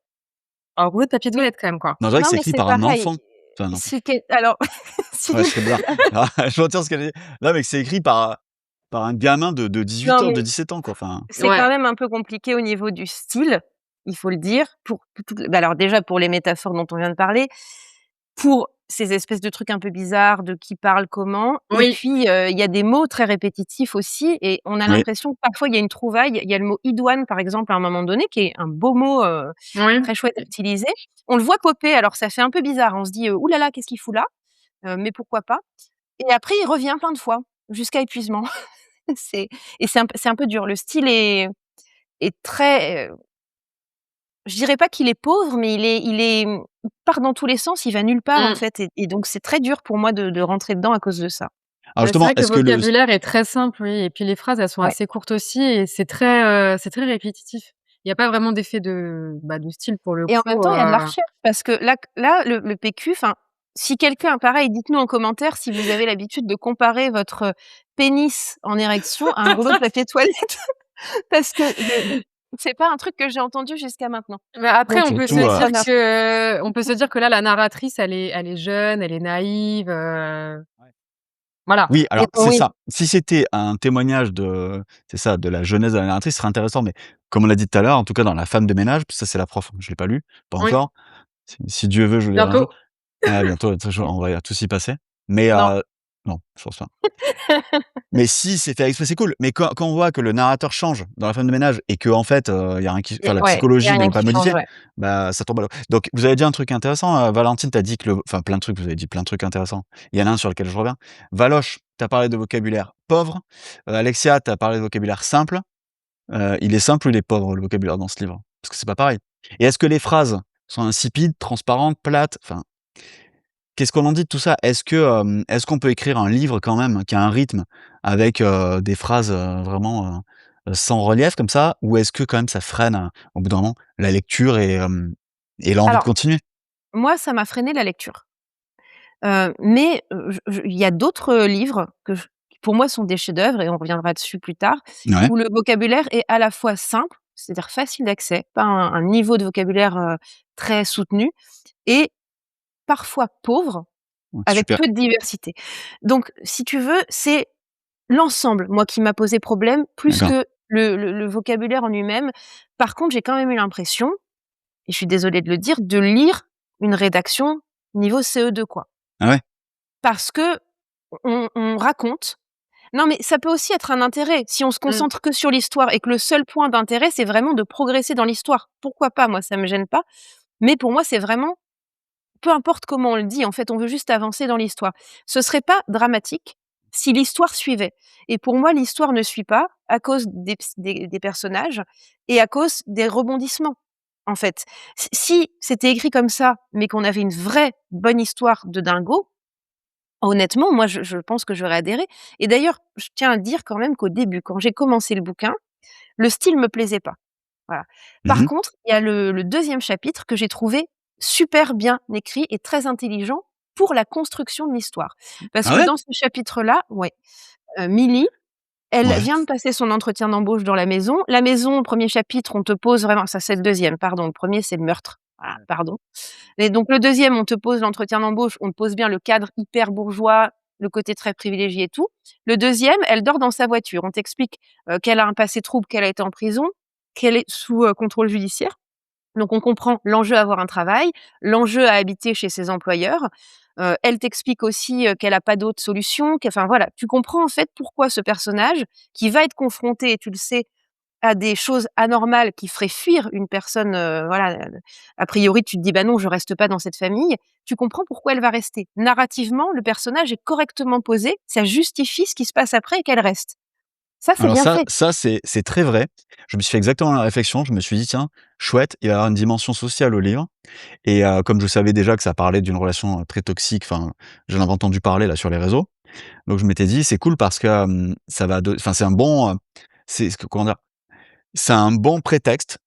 un rouleau de papier toilette quand même, quoi. non, je dirais que Non, c'est mais écrit c'est par un pareil. enfant. Enfin non, C'est quel alors si ouais, ce serait bizarre. Alors, je retire ce qu'elle a dit. Non, mais que c'est écrit par un gamin de 18 non, ans, de mais 17 ans, quoi, enfin, c'est Ouais. quand même un peu compliqué au niveau du style, il faut le dire, pour toutes les bah, alors déjà pour les métaphores dont on vient de parler, pour ces espèces de trucs un peu bizarres de qui parle comment et Oui, puis, il y a des mots très répétitifs aussi et on a oui, l'impression que parfois il y a une trouvaille. Il y a le mot idoine par exemple à un moment donné qui est un beau mot, oui. très chouette à utiliser. On le voit popper alors ça fait un peu bizarre, on se dit: «Ouh là là, qu'est-ce qu'il fout là?» Mais pourquoi pas? Et après il revient plein de fois, jusqu'à épuisement. C'est c'est un peu dur. Le style est très, je dirais pas qu'il est pauvre, mais il part dans tous les sens, il va nulle part en Mmh. fait et donc c'est très dur pour moi de rentrer dedans à cause de ça. alors C'est justement, vrai que le est-ce que le vocabulaire est très simple, oui, et puis les phrases, elles sont Ouais assez courtes aussi et c'est très répétitif. Il y a pas vraiment d'effet de style pour le et en même coup, temps, il y a de la recherche parce que là le PQ, enfin, si quelqu'un pareil, dites-nous en commentaire si vous avez l'habitude de comparer votre, pénis en érection à un rouleau de papier toilette parce que je c'est pas un truc que j'ai entendu jusqu'à maintenant. Mais après Donc surtout, ça m'a on peut se dire que là, la narratrice, elle est jeune, elle est naïve, voilà. oui, et alors c'est oui, ça. Si c'était un témoignage de c'est ça, de la jeunesse de la narratrice, ce serait intéressant, mais comme on l'a dit tout à l'heure, en tout cas dans La femme de ménage, ça c'est la prof, je l'ai pas lu, pas Oui, encore. Si Dieu veut, je le lirai un jour. bientôt. Bientôt, de toute façon, on va tous y passer, mais non. non, je pense pas. Mais si c'est fait exprès, c'est cool. Mais quand on voit que le narrateur change dans La femme de ménage et qu'en fait, il y a rien qui Il y enfin la a ouais, il y a psychologie rien n'est qui pas change, modifiée, ouais. bah, ça tombe à l'eau. Donc vous avez dit un truc intéressant, Valentine, tu as dit que le enfin plein de trucs, vous avez dit plein de trucs intéressants. Il y en a un sur lequel je reviens. Valoche, tu as parlé de vocabulaire pauvre. Alexia, tu as parlé de vocabulaire simple. Il est simple ou il est pauvre le vocabulaire dans ce livre? Parce que c'est pas pareil. Et est-ce que les phrases sont insipides, transparentes, plates? Enfin, qu'est-ce qu'on en dit de tout ça? Est-ce qu'on peut écrire un livre quand même qui a un rythme avec, des phrases, vraiment, sans relief comme ça? Ou est-ce que quand même ça freine, au bout d'un moment, la lecture et l'envie de Alors continuer? moi, ça m'a freiné la lecture. Mais je il y a d'autres, livres qui pour moi sont des chefs-d'œuvre et on reviendra dessus plus tard, Ouais, où le vocabulaire est à la fois simple, c'est-à-dire facile d'accès, pas un niveau de vocabulaire, très soutenu et parfois pauvre, ouais, avec super, peu de diversité. Donc si tu veux, c'est l'ensemble, moi, qui m'a posé problème plus d'accord. que le vocabulaire en lui-même. Par contre, j'ai quand même eu l'impression, et je suis désolée de le dire, de lire une rédaction niveau CE2, quoi. Ah ouais? Parce qu'on raconte. Non, mais ça peut aussi être un intérêt. Si on se Mmh. concentre que sur l'histoire et que le seul point d'intérêt, c'est vraiment de progresser dans l'histoire. Pourquoi pas? Moi, ça me gêne pas. Mais pour moi, c'est vraiment peu importe comment on le dit, en fait, on veut juste avancer dans l'histoire. Ce serait pas dramatique si l'histoire suivait et pour moi, l'histoire ne suit pas à cause des personnages et à cause des rebondissements, en fait. Si c'était écrit comme ça, mais qu'on avait une vraie bonne histoire de dingo, honnêtement, moi, je pense que j'aurais adhéré et d'ailleurs, je tiens à dire quand même qu'au début, quand j'ai commencé le bouquin, le style me plaisait pas. Voilà. Par Mmh. contre, il y a le 2e chapitre que j'ai trouvé super bien écrit et très intelligent pour la construction de l'histoire. Parce Ah que ouais? dans ce chapitre-là, ouais, Milly, elle Ouais, vient de passer son entretien d'embauche dans la maison. La maison, 1er chapitre, on te pose vraiment ça c'est le 2e, pardon, le 1er c'est le meurtre. Voilà, pardon. Et donc le 2e, on te pose l'entretien d'embauche, on te pose bien le cadre hyper bourgeois, le côté très privilégié et tout. Le 2e, elle dort dans sa voiture. On t'explique, qu'elle a un passé trouble, qu'elle a été en prison, qu'elle est sous, contrôle judiciaire. Donc on comprend l'enjeu à avoir un travail, l'enjeu à habiter chez ses employeurs. Elle t'explique aussi, qu'elle a pas d'autre solution, enfin voilà, tu comprends en fait pourquoi ce personnage qui va être confronté et tu le sais, à des choses anormales qui feraient fuir une personne, voilà, a priori tu te dis: «Bah non, je reste pas dans cette famille». Tu comprends pourquoi elle va rester. Narrativement, le personnage est correctement posé, ça justifie ce qui se passe après et qu'elle reste. Ça, c'est alors bien ça fait. ça c'est très vrai. Je me suis fait exactement la réflexion. Je me suis dit: «Tiens, chouette, il va y avoir une dimension sociale au livre». Et comme je savais déjà que ça parlait d'une relation, très toxique, enfin, j'en avais entendu parler là sur les réseaux, donc je m'étais dit: «C'est cool parce que, ça va enfin c'est un bon, c'est ce que comment dire? C'est un bon prétexte,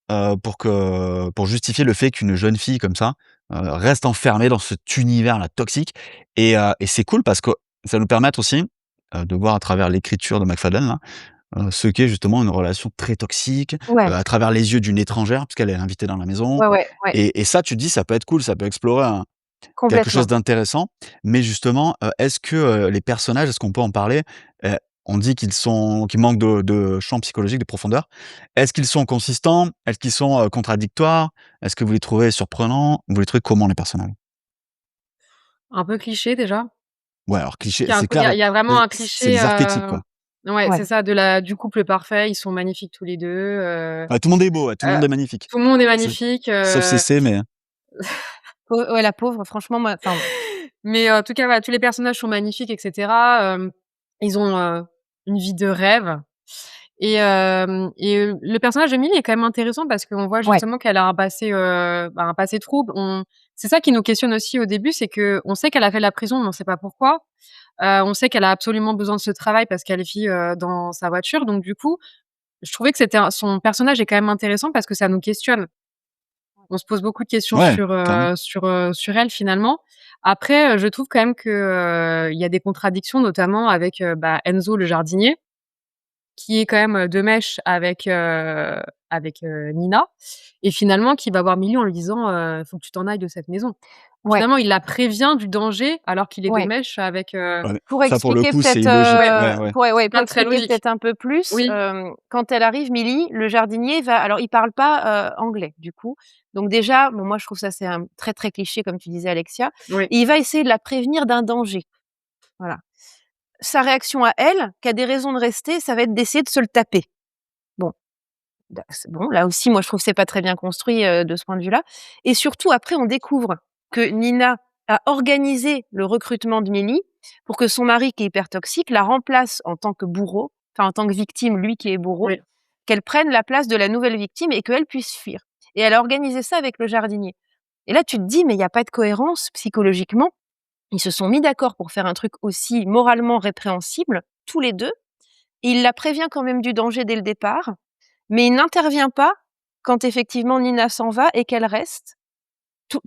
pour justifier le fait qu'une jeune fille comme ça reste enfermé dans cet univers-là toxique et c'est cool parce que ça va nous permettre aussi, de voir à travers l'écriture de McFadden là, ce qu'est justement une relation très toxique, Ouais, à travers les yeux d'une étrangère, puisqu'elle est l'invitée dans la maison ouais, ouais, ouais, et ça tu te dis: «Ça peut être cool, ça peut explorer un quelque chose complètement. d'intéressant». Mais justement, est-ce que, les personnages, est-ce qu'on peut en parler? Heu, on dit qu'ils manquent de champ psychologique, de profondeur. Est-ce qu'ils sont consistants? Est-ce qu'ils sont, contradictoires? Est-ce que vous les trouvez surprenants? Vous les trouvez comment les personnages? Un peu cliché déjà. Ouais, alors cliché, Il y a un c'est peu il y clair, a il y a vraiment un c'est cliché, des archétypes, quoi. ouais, c'est Ouais. ça, du couple parfait, ils sont magnifiques tous les 2, Ouais, tout le monde est beau, ouais, tout le heu, monde est magnifique. tout le monde est C'est magnifique, sauf CC, mais Ouais, la pauvre, franchement, moi enfin, mais en tout cas, voilà, tous les personnages sont magnifiques et cetera, ils ont, une vie de rêve et le personnage de Millie est quand même intéressant parce qu'on voit ouais, justement qu'elle a un passé, un passé trouble. C'est ça qui nous questionne aussi au début, c'est qu'on sait qu'elle a fait de la prison, mais on sait pas pourquoi. On sait qu'elle a absolument besoin de ce travail parce qu'elle vit, dans sa voiture, donc du coup, je trouvais que son personnage est quand même intéressant parce que ça nous questionne. On se pose beaucoup de questions ouais, clairement. sur elle finalement. Après, je trouve quand même que, il y a des contradictions notamment avec, Enzo le jardinier, qui est quand même, de mèche avec Nina et finalement qui va voir Milly en lui disant, «Faut que tu t'en ailles de cette maison». ouais, Finalement, il la prévient du danger alors qu'il est de ouais. mèche avec, Ouais, mais Pour ça pour le expliquer coup, c'est peut-être, illogique. ouais, Ouais, ouais. pour pas très expliquer logique. peut-être un peu plus, Oui, quand elle arrive, Milly, le jardinier va alors il parle pas, anglais du coup, donc déjà, bon moi je trouve ça c'est un très, très cliché comme tu disais Alexia oui, et il va essayer de la prévenir d'un danger. Voilà. Sa réaction à elle, qui a des raisons de rester, ça va être d'essayer de se le taper. Bon, c'est bon, là aussi moi je trouve que c'est pas très bien construit, de ce point de vue-là et surtout après on découvre que Nina a organisé le recrutement de Milly pour que son mari qui est hyper toxique la remplace en tant que bourreau, enfin en tant que victime, lui qui est bourreau, oui. qu'elle prenne la place de la nouvelle victime et qu'elle puisse fuir et elle a organisé ça avec le jardinier et là tu te dis: «Mais il y a pas de cohérence psychologiquement». Ils se sont mis d'accord pour faire un truc aussi moralement répréhensible, tous les 2. Et il la prévient quand même du danger dès le départ, mais il n'intervient pas quand effectivement Nina s'en va et qu'elle reste.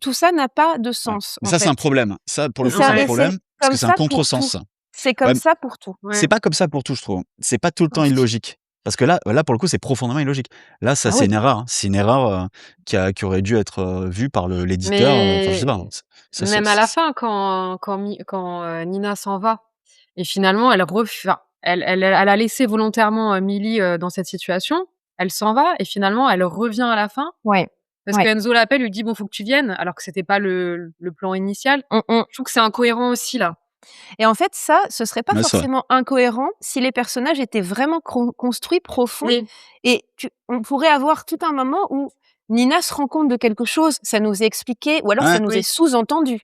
Tout ça n'a pas de Ouais. sens, Mais en ça, c'est un fait. problème. Ça, pour Et le coup, c'est un Ouais, c'est problème parce que comme c'est un ça pour tout. contresens. C'est Ouais, comme ça pour tout. c'est ouais. pas comme ça pour tout, je trouve. C'est pas tout le temps illogique. Parce que là, pour le coup, c'est profondément illogique. Là, ça, Ah c'est oui, une erreur, hein. C'est une erreur, qui aurait dû être, vue par l'éditeur, enfin, je sais pas, Mais hein. Ça, même à la fin quand Nina s'en va et finalement elle a laissé volontairement, Milly, dans cette situation. Elle s'en va et finalement elle revient à la fin ouais, parce que ouais. Enzo l'appelle, lui dit: «Bon, faut que tu viennes», alors que c'était pas le plan initial. Mmh mh. Je trouve que c'est incohérent aussi là. Et en fait, ça, ce serait pas Ouais, c'est vrai. forcément incohérent si les personnages étaient vraiment construits, profonds Oui, et on pourrait avoir tout un moment où Nina se rend compte de quelque chose, ça nous est expliqué ou alors ça Ouais. nous est oui, sous-entendu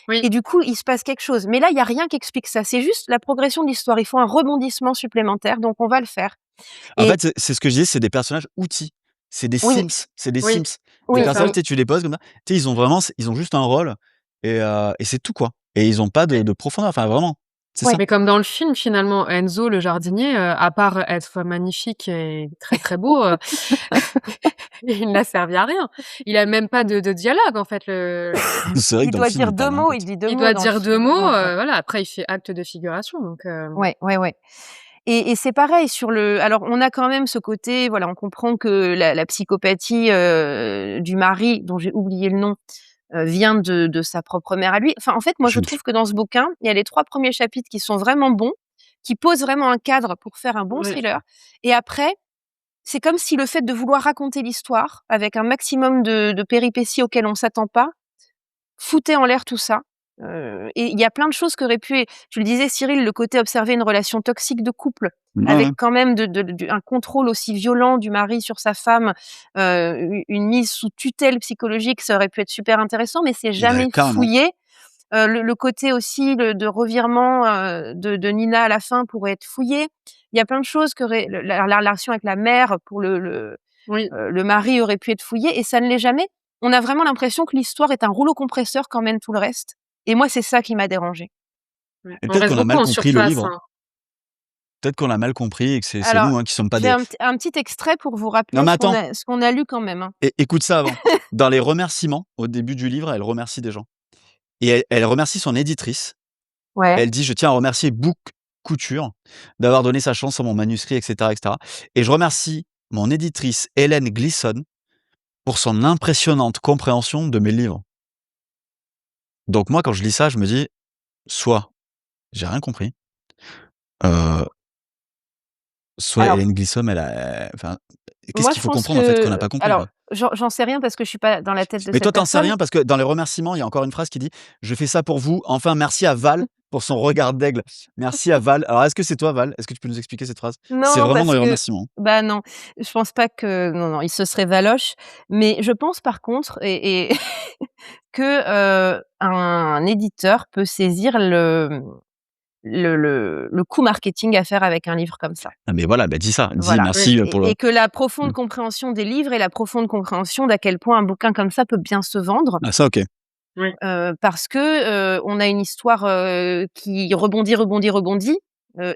oui. et du coup, il se passe quelque chose. Mais là, il y a rien qui explique ça, c'est juste la progression de l'histoire. Il faut un rebondissement supplémentaire, donc on va le faire En et fait, c'est ce que je disais, c'est des personnages outils. C'est des oui, Sims, c'est des Oui, Sims. Des c'est oui, personnages, ça. oui, tu sais, tu les poses comme ça, tu sais, ils ont vraiment ils ont juste un rôle et c'est tout, quoi et ils ont pas Ouais. de profondeur, enfin, vraiment, c'est ouais, ça. Mais comme dans le film finalement, Enzo le jardinier, à part être magnifique et très, très beau, il n'a servi à rien. Il a même pas de dialogue en fait le C'est vrai que il dans le doit film, dire il 2 parle même mots, pas il trop. dit 2 il mots doit dans le dire 2 film. mots, Ouais, ouais. voilà, après il fait acte de figuration donc Ouais, ouais, ouais. Et c'est pareil sur le alors on a quand même ce côté, voilà, on comprend que la psychopathie, du mari dont j'ai oublié le nom, vient de sa propre mère à lui. Enfin, en fait, moi, je Julie. trouve que dans ce bouquin, il y a les 3 premiers chapitres qui sont vraiment bons, qui posent vraiment un cadre pour faire un bon ouais, thriller et après, c'est comme si le fait de vouloir raconter l'histoire avec un maximum de péripéties auxquelles on s'attend pas, foutait en l'air tout ça, et il y a plein de choses qu'aurait pu tu le disais Cyril, le côté observer une relation toxique de couple, Ouais, avec ouais. quand même un contrôle aussi violent du mari sur sa femme, une mise sous tutelle psychologique, ça aurait pu être super intéressant, mais c'est Bah, jamais carrément. fouillé. Le côté aussi de revirement, de Nina à la fin pourrait être fouillé. Il y a plein de choses qu'aurait la relation avec la mère pour oui, le mari aurait pu être fouillé et ça ne l'est jamais. On a vraiment l'impression que l'histoire est un rouleau compresseur qu'emmène tout le reste et moi, c'est ça qui m'a dérangée. ouais. Et On peut-être reste qu'on a beaucoup mal en compris le surface, livre. hein. Peut-être qu'on l'a mal compris et que c'est Alors, nous, hein, qui sommes pas je fais des un petit extrait pour vous non, rappeler mais attends, ce qu'on a lu quand même, hein. écoute ça avant. Dans les remerciements, au début du livre, elle remercie des gens et elle remercie son éditrice. Ouais. Elle dit: «Je tiens à remercier Book Couture d'avoir donné sa chance à mon manuscrit» et cetera et je remercie mon éditrice Hélène Glisson pour son impressionnante compréhension de mes livres. Donc moi, quand je lis ça, je me dis: soit j'ai rien compris, heu, soit Alors, Hélène Glisson, elle a enfin, qu'est-ce moi, qu'il je faut pense comprendre, en fait, qu'on n'a que pas compris, alors, quoi? j'en sais rien parce que je suis pas dans la tête de Mais cette toi, tu en sais personne. rien parce que dans les remerciements, il y a encore une phrase qui dit: «Je fais ça pour vous. Enfin, merci à Val pour son regard d'aigle. Merci à Val». Alors, est-ce que c'est toi, Val? Est-ce que tu peux nous expliquer cette phrase? C'est Non, vraiment dans parce les que remerciements, hein. bah, non, je pense pas que non, non, il se serait valoche, mais je pense par contre que, un éditeur peut saisir le coût marketing à faire avec un livre comme ça. Ah mais voilà, bah, dis ça, dis Voilà, Oui. merci, pour le et que la profonde mmh. compréhension des livres et la profonde compréhension d'à quel point un bouquin comme ça peut bien se vendre, Ah ça, OK. Oui. parce que, on a une histoire, qui rebondit,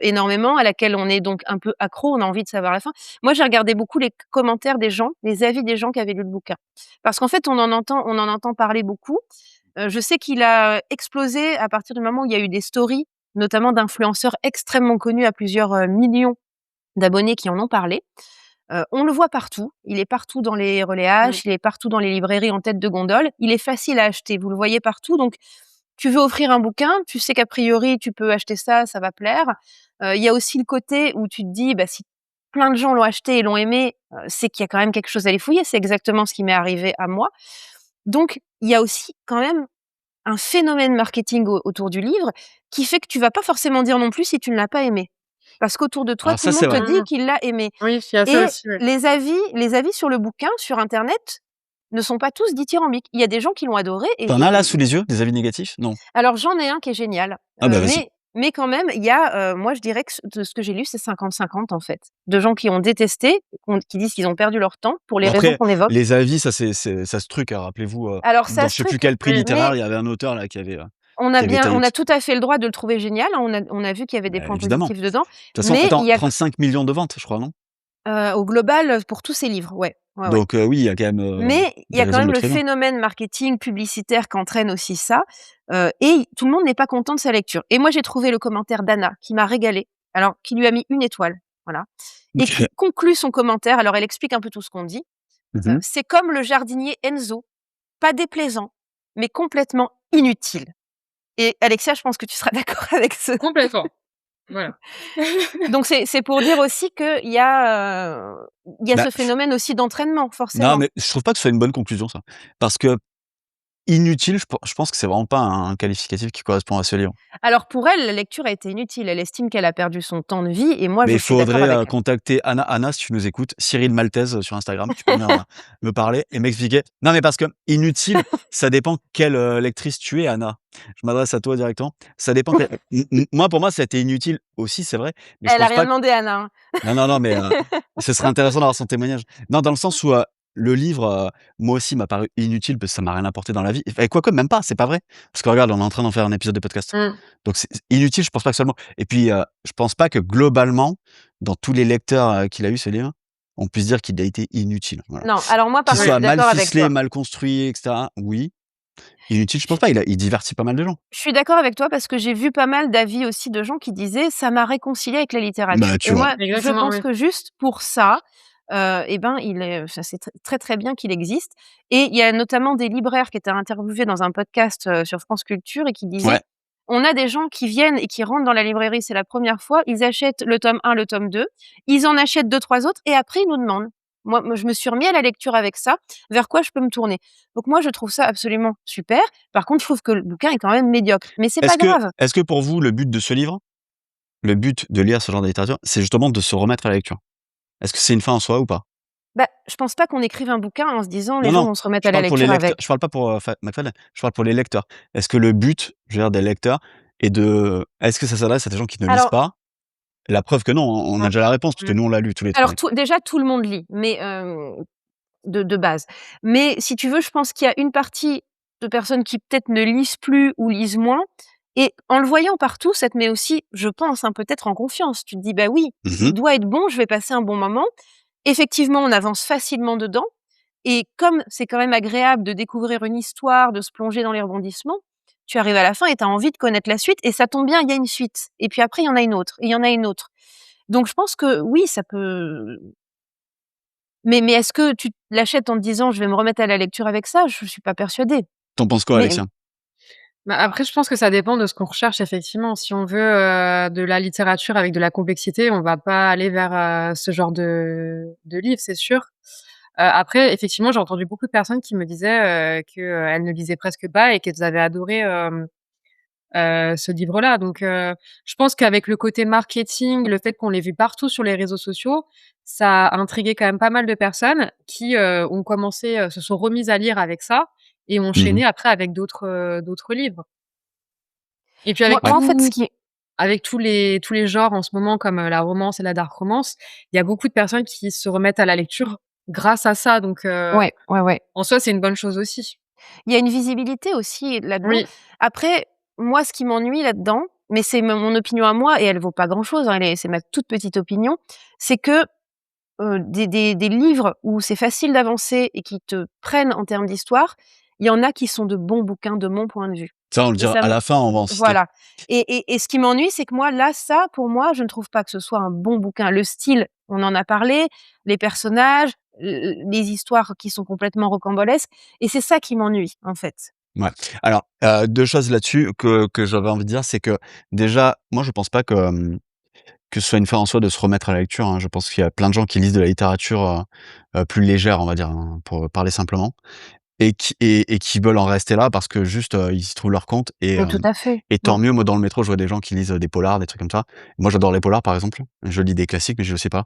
énormément, à laquelle on est donc un peu accro, on a envie de savoir la fin. Moi, j'ai regardé beaucoup les commentaires des gens, les avis des gens qui avaient lu le bouquin. Parce qu'en fait, on en entend parler beaucoup. Je sais qu'il a explosé à partir du moment où il y a eu des stories, notamment d'influenceurs extrêmement connus à plusieurs, millions d'abonnés qui en ont parlé. On le voit partout, il est partout dans les relais Mmh. H, il est partout dans les librairies en tête de gondole, il est facile à acheter, vous le voyez partout donc tu veux offrir un bouquin, tu sais qu'a priori tu peux acheter ça, ça va plaire. Il y a aussi le côté où tu te dis: «Bah, si plein de gens l'ont acheté et l'ont aimé, c'est qu'il y a quand même quelque chose à aller fouiller». C'est exactement ce qui m'est arrivé à moi. Donc il y a aussi quand même un phénomène marketing autour du livre qui fait que tu vas pas forcément dire non plus si tu ne l'as pas aimé. Parce qu'autour de toi, Alors tout ça, le c'est monde te vrai. dit Mmh. qu'il l'a aimé. Oui, il y a ça Et aussi, ouais. les avis sur le bouquin, sur internet, ne sont pas tous dithyrambiques. Il y a des gens qui l'ont adoré Tu en as là et sous les yeux, des avis négatifs? Non? alors j'en ai un qui est génial, Ah bah, vas-y. mais quand même, il y a, moi je dirais que de ce que j'ai lu, c'est 50-50 en fait. De gens qui ont détesté, qui disent qu'ils ont perdu leur temps pour les Bon raisons après, qu'on évoque. les avis, ça c'est ça se truque, hein. Rappelez-vous, Alors ça dans je se sais plus truc, quel prix Oui. littéraire, mais il y avait un auteur là qui avait taillé on a dessus. tout à fait le droit de le trouver génial, hein. On a vu qu'il y avait des Bah, points évidemment. positifs dedans, De toute façon, mais il attends, y a 35 millions de ventes, je crois, non? au global, pour tous ces livres, ouais. Ouais, ouais. Donc oui, il y a quand même, Mais il y des a quand raisons de même le le très bien. phénomène marketing publicitaire qu'entraîne aussi ça, et tout le monde n'est pas content de sa lecture. Et moi, j'ai trouvé le commentaire d'Anna qui m'a régalée, alors qui lui a mis 1 étoile, voilà, et qui OK. conclut son commentaire, alors elle explique un peu tout ce qu'on dit. Mmh mh. «C'est comme le jardinier Enzo, pas déplaisant, mais complètement inutile». Et Alexia, je pense que tu seras d'accord avec ce Complètement. Voilà. donc c'est pour dire aussi il y a Bah, ce phénomène aussi d'entraînement, non, forcément. mais je trouve pas que ce soit une bonne conclusion ça. Parce que inutile, je pense que c'est vraiment pas un qualificatif qui correspond à ce livre. Alors pour elle, la lecture a été inutile. Elle estime qu'elle a perdu son temps de vie et moi Mais je il suis d'accord faudrait, avec elle. contacter Anna. Anna, si tu nous écoutes, Cyril Maltese, sur Instagram, tu peux venir, me parler et m'expliquer. Non, mais parce que inutile, ça dépend quelle, lectrice tu es, Anna. Je m'adresse à toi directement. Ça dépend quelle moi, pour moi, ça a été inutile aussi, c'est vrai, mais je Elle a pense rien pas demandé, Anna, hein. non, non, non, mais ce serait intéressant d'avoir son témoignage. Non, dans le sens où, le livre, moi aussi m'a paru inutile parce que ça m'a rien apporté dans la vie et quoique même pas, c'est pas vrai. Parce que regarde, on est en train d'en faire un épisode de podcast. Mmh. Donc c'est inutile, je pense pas que ce soit le mot et puis, je pense pas que globalement, dans tous les lecteurs, qu'il a eu ce livre, on puisse dire qu'il a été inutile, voilà. Non, alors moi par Qu'il contre, je Oui. soit suis mal d'accord avec ficelé, toi. mal construit et cetera, oui. Inutile, je Je pense pas, il divertit pas mal de gens. je suis d'accord avec toi parce que j'ai vu pas mal d'avis aussi de gens qui disaient: «Ça m'a réconcilié avec la littérature» Bah, et tu vois? moi, je Exactement, pense oui. que juste pour ça, et ben, il est ça c'est très, très bien qu'il existe et il y a notamment des libraires qui étaient interviewés dans un podcast, sur France Culture et qui disaient: Ouais. «On a des gens qui viennent et qui rentrent dans la librairie, c'est la première fois, ils achètent le tome 1, le tome 2, ils en achètent 2-3 autres et après ils nous demandent». Moi, je me suis remis à la lecture avec ça, vers quoi je peux me tourner? Donc moi, je trouve ça absolument super. Par contre, je trouve que le bouquin est quand même médiocre, mais c'est pas grave. Est-ce que pour vous, le but de ce livre, le but de lire ce genre de littérature, c'est justement de se remettre à la lecture? Est-ce que c'est une fin en soi ou pas? Bah, je pense pas qu'on écrive un bouquin en se disant: Non, «Les gens non, vont se remettre je à la parle pour les lecture lecteurs, je avec». parle pas pour, Fa McFadden, je parle pour les lecteurs. Est-ce que le but, je veux dire, des lecteurs est-ce que ça s'adresse à des gens qui ne lisent Alors pas? La preuve que non, hein, on a déjà la réponse parce que Mmh. nous on l'a lu tous les 3. alors tout déjà tout le monde lit, mais de base. Mais si tu veux, je pense qu'il y a une partie de personnes qui peut-être ne lisent plus ou lisent moins et en le voyant partout, ça te met aussi, je pense, hein, peut-être en confiance. Tu te dis: «Bah oui, Mmh. il doit être bon, je vais passer un bon moment». Effectivement, on avance facilement dedans et comme c'est quand même agréable de découvrir une histoire, de se plonger dans les rebondissements, tu arrives à la fin et tu as envie de connaître la suite et ça tombe bien, il y a une suite et puis après il y en a une autre et il y en a une autre. Donc je pense que oui, ça peut mais est-ce que tu l'achètes en te disant: «Je vais me remettre à la lecture avec ça»? Je suis pas persuadée. Tu penses quoi, Mais Alexia? Bah, après, je pense que ça dépend de ce qu'on recherche effectivement. Si on veut, de la littérature avec de la complexité, on va pas aller vers, ce genre de livre, c'est sûr. Après, effectivement, j'ai entendu beaucoup de personnes qui me disaient, qu'elles ne lisaient presque pas et qu'elles avaient adoré, ce livre-là. Donc, je pense qu'avec le côté marketing, le fait qu'on l'ait vu partout sur les réseaux sociaux, ça a intrigué quand même pas mal de personnes qui, ont commencé, se sont remises à lire avec ça et ont Mmh. enchaîné après avec d'autres livres. Et puis moi avec Ouais. moi en fait ce tout qui avec tous les genres en ce moment comme, la romance et la dark romance, il y a beaucoup de personnes qui se remettent à la lecture grâce à ça. Donc, ouais, ouais, ouais. en soi, c'est une bonne chose aussi. Il y a une visibilité aussi là-dedans. Oui. Après, moi, ce qui m'ennuie là-dedans, mais c'est mon opinion à moi et elle vaut pas grand-chose, hein, c'est ma toute petite opinion, c'est que, des livres où c'est facile d'avancer et qui te prennent en termes d'histoire, il y en a qui sont de bons bouquins de mon point de vue Ça, on le et dira ça à me la fin, on va en citer. voilà et ce qui m'ennuie, c'est que moi, là, ça, pour moi, je ne trouve pas que ce soit un bon bouquin. Le style, on en a parlé, les personnages, les histoires qui sont complètement rocambolesques et c'est ça qui m'ennuie, en fait. Ouais. Alors, 2 choses là-dessus que j'avais envie de dire, c'est que déjà, moi je pense pas que ce soit une fin en soi de se remettre à la lecture, hein. Je pense qu'il y a plein de gens qui lisent de la littérature, plus légère, on va dire, hein, pour parler simplement et qui veulent en rester là parce que juste, ils y trouvent leur compte Mais tout à fait. et Mmh. tant mieux. Moi, dans le métro, je vois des gens qui lisent, des polars, des trucs comme ça. Moi, j'adore les polars, par exemple. Je lis des classiques, mais je le sais pas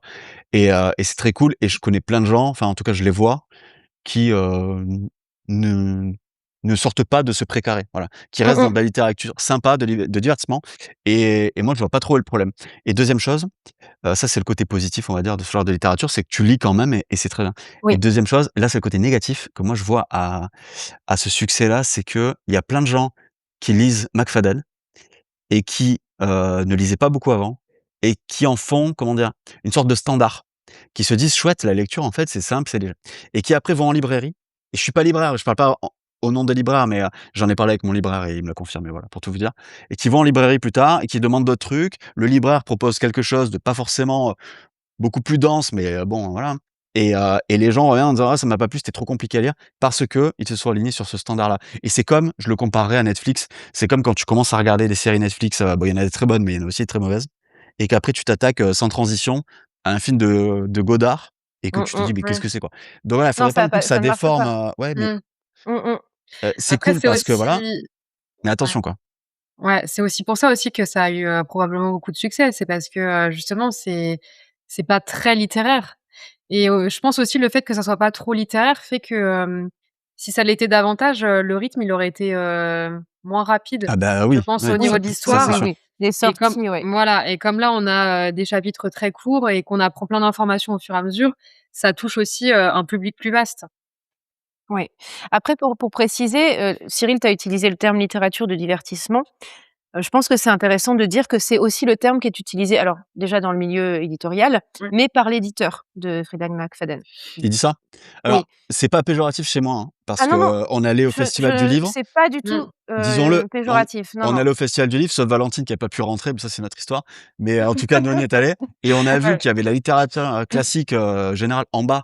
et c'est très cool et je connais plein de gens, enfin, en tout cas, je les vois qui, ne ne sortent pas de ce précaré, voilà, qui Mmh restent dans mh. de la littérature sympa, de divertissement et moi je vois pas trop où est le problème et deuxième chose, ça c'est le côté positif on va dire de ce genre de littérature, c'est que tu lis quand même et c'est très bien et Oui. deuxième chose, là c'est le côté négatif que moi je vois à ce succès-là, c'est qu'il y a plein de gens qui lisent McFadden et qui, ne lisaient pas beaucoup avant et qui en font, comment dire? Une sorte de standard. Qui se disent: «Chouette, la lecture en fait c'est simple, c'est léger» et qui après vont en librairie et je suis pas libraire, je parle pas au nom des libraires, mais j'en ai parlé avec mon libraire et il me l'a confirmé, voilà, pour tout vous dire et qui vont en librairie plus tard et qui demandent d'autres trucs. Le libraire propose quelque chose de pas forcément, beaucoup plus dense, mais bon voilà et les gens reviennent en disant: «Ah ça m'a pas plu, c'était trop compliqué à lire» parce qu'ils se sont alignés sur ce standard-là et c'est comme je le comparerais à Netflix, c'est comme quand tu commences à regarder des séries Netflix, bon il y en a des très bonnes, mais il y en a aussi des très mauvaises et qu'après tu t'attaques, sans transition à un film de Godard et que tu te dis: «Mais qu'est-ce Ouais. que c'est quoi?» donc voilà, il Non, faudrait pas non plus que ça ça ne marche déforme, pas. ouais mais Mmh. Mmh mh. c'est Après cool c'est parce que voilà, aussi mais ouais. attention quoi. Ouais, c'est aussi pour ça aussi que ça a eu, probablement beaucoup de succès. C'est parce que, justement c'est pas très littéraire et je pense aussi le fait que ça soit pas trop littéraire fait que, si ça l'était davantage, le rythme il aurait été, moins rapide. Ah bah Je oui, pense ouais, au niveau Oui, de ça c'est oui, l'histoire sûr. oui. Les et comme sorties, ouais. voilà et comme là on a, des chapitres très courts et qu'on apprend plein d'informations au fur et à mesure, ça touche aussi, un public plus vaste. Ouais. Après pour préciser, Cyril, tu as utilisé le terme littérature de divertissement. Je pense que c'est intéressant de dire que c'est aussi le terme qui est utilisé, alors déjà dans le milieu éditorial, Ouais. mais par l'éditeur de Freida McFadden. Il dit ça? Oui. Alors, c'est pas péjoratif chez moi, hein, parce Ah non, non, que on allait au festival du livre, c'est pas du tout, Mmh. disons-le, péjoratif. Non, on non. allait au festival du livre, sauf Valentine qui a pas pu rentrer, mais ça c'est notre histoire. Mais en tout cas, nous on y est allés et on a vu Ouais. qu'il y avait la littérature, classique, générale en bas,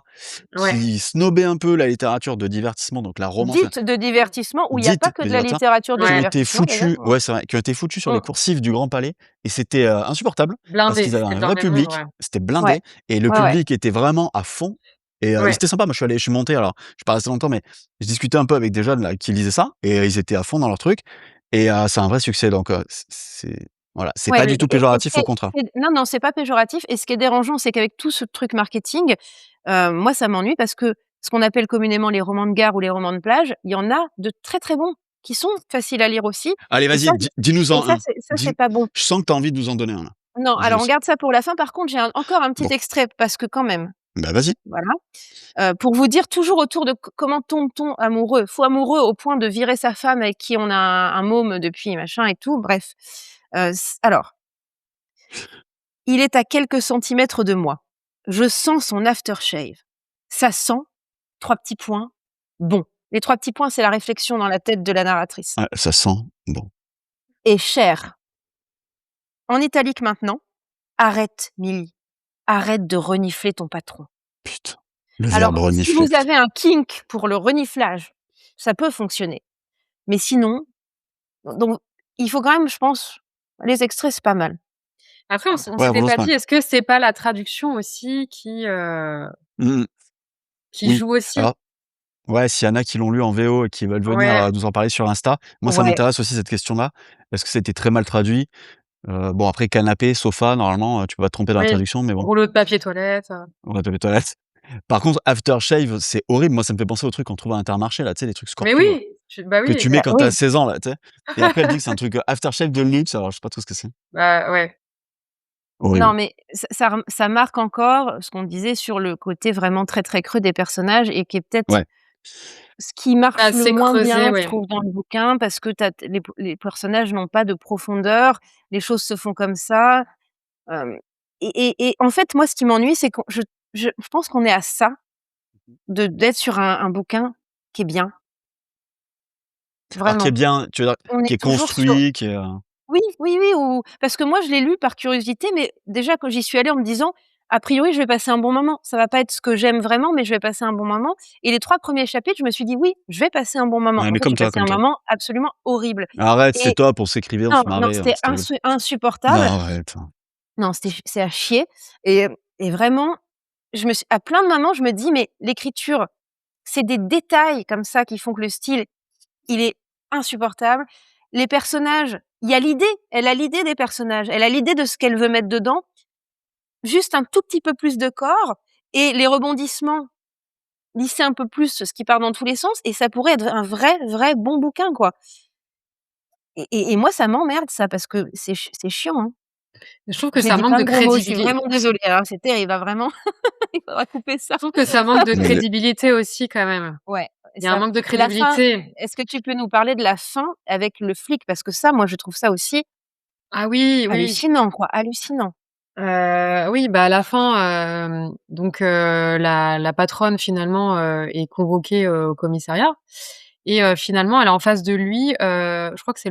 Ouais. qui snobait un peu la littérature de divertissement, donc la romance, Dite de divertissement où il y a dite pas que de de la divertissement, littérature de qui ont Ouais. été divertissement d'ailleurs. foutus ouais, c'est vrai, qui ont été foutus sur les Mmh. coursives du Grand Palais et c'était, insupportable parce Blindé, qu'ils avaient c'était un vrai blindé de monde, public, ouais. c'était Ouais. blindé et le Ouais, ouais. public était vraiment à fond et Ouais. c'était sympa. Moi, je suis monté alors, je suis pas resté longtemps, mais je discutais un peu avec des jeunes là qui lisaient ça et ils étaient à fond dans leur truc et c'est un vrai succès donc c'est voilà, c'est Ouais pas du tout et péjoratif, au contraire. non, non, c'est pas péjoratif et ce qui est dérangeant, c'est qu'avec tout ce truc marketing, moi ça m'ennuie parce que ce qu'on appelle communément les romans de gare ou les romans de plage, il y en a de très, très bons qui sont faciles à lire aussi Allez, et vas-y, dis-nous-en un. c'est Dis pas bon. je sens que tu as envie de nous en donner un là. Non, Je le alors on sens. garde ça pour la fin. Par contre, j'ai encore un petit Bon. extrait parce que quand même Bah, vas-y. voilà. Pour vous dire toujours autour de comment tombe-t-on amoureux? Fou amoureux au point de virer sa femme avec qui on a un môme depuis machin et tout, bref. S alors, il est à quelques centimètres de moi. Je sens son aftershave. Ça sent, 3 petits points, bon. Les 3 petits points, c'est la réflexion dans la tête de la narratrice. Ah, ça sent bon. Et cher. En italique maintenant, arrête Milly, arrête de renifler ton patron. Putain, le Alors, verbe si renifler, vous putain. avez un kink pour le reniflage, ça peut fonctionner. Mais sinon, donc il faut quand même, je pense, les extraits, c'est pas mal. Après, on Ouais, s'était franchement, c'est pas pas mal. dit, est-ce que c'est pas la traduction aussi Mmh mh. qui Oui. joue aussi? Alors, ouais, s'il y en a qui l'ont lu en VO et qui veulent venir, Ouais, nous en parler sur Insta, moi ça Ouais. m'intéresse aussi cette question-là. Est-ce que ça a été très mal traduit? Bon après canapé, sofa, normalement, tu peux pas te tromper dans la oui, traduction, mais bon, rouleau de papier toilette, on va les toilettes. Par contre, aftershave, c'est horrible. Moi, ça me fait penser aux trucs qu'on trouve à Intermarché là, tu sais, les trucs mais Scorpion là, oui, bah que oui, tu mets quand tu as Oui. 16 ans là, tu sais? Et après elle dit que c'est un truc, aftershave de luxe, alors je sais pas trop ce que c'est. bah ouais. Non, Horrible. mais ça marque encore ce qu'on disait sur le côté vraiment très, très creux des personnages et qui est peut-être Ouais. ce qui marche le Assez moins creusé, bien, je ouais. trouve, dans le bouquin parce que tu les personnages n'ont pas de profondeur, les choses se font comme ça, hem et en fait, moi, ce qui m'ennuie, c'est qu'on je pense qu'on est à ça d'être sur un bouquin qui est bien, Alors qui est vraiment. bien, tu veux dire, On qui est est toujours sur construit, qui est, oui, oui, oui, ou parce que moi, je l'ai lu par curiosité, mais déjà quand j'y suis allée en me disant: «A priori, je vais passer un bon moment. Ça va pas être ce que j'aime vraiment, mais je vais passer un bon moment» et les 3 premiers chapitres, je me suis dit: «Oui, je vais passer un bon moment». ouais, En mais fait, j'ai passé comme un toi. moment absolument horrible Arrête, c'était et top, on s'écrivait, on non, se non, marrait, c'était c'était rigolo. insupportable. Non, arrête. Non, c'est à chier et vraiment, je me suis à plein de moments, je me dis: «Mais l'écriture, c'est des détails comme ça qui font que le style, il est insupportable. Les personnages, il y a l'idée, elle a l'idée des personnages, elle a l'idée de ce qu'elle veut mettre dedans, juste un tout petit peu plus de corps et les rebondissements, lisser un peu plus ce qui part dans tous les sens et ça pourrait être un vrai, vrai bon bouquin, quoi et moi, ça m'emmerde ça parce que c'est chiant, hein. Je trouve que J'ai ça dit manque plein de de gros mots, je suis crédibilité. vraiment désolée, hein, c'est terrible, là, vraiment, il faudra couper ça. Je trouve que ça manque de Mais le crédibilité aussi quand même. Ouais et Il y a un ça manque de et la fin, crédibilité. est-ce que tu peux nous parler de la fin avec le flic? Parce que ça, moi, je trouve ça aussi Ah oui, oui, oui. hallucinant, quoi, hallucinant. Oui, bah, à la fin, donc la patronne finalement, est convoquée, au commissariat et finalement elle a en face de lui, je crois que c'est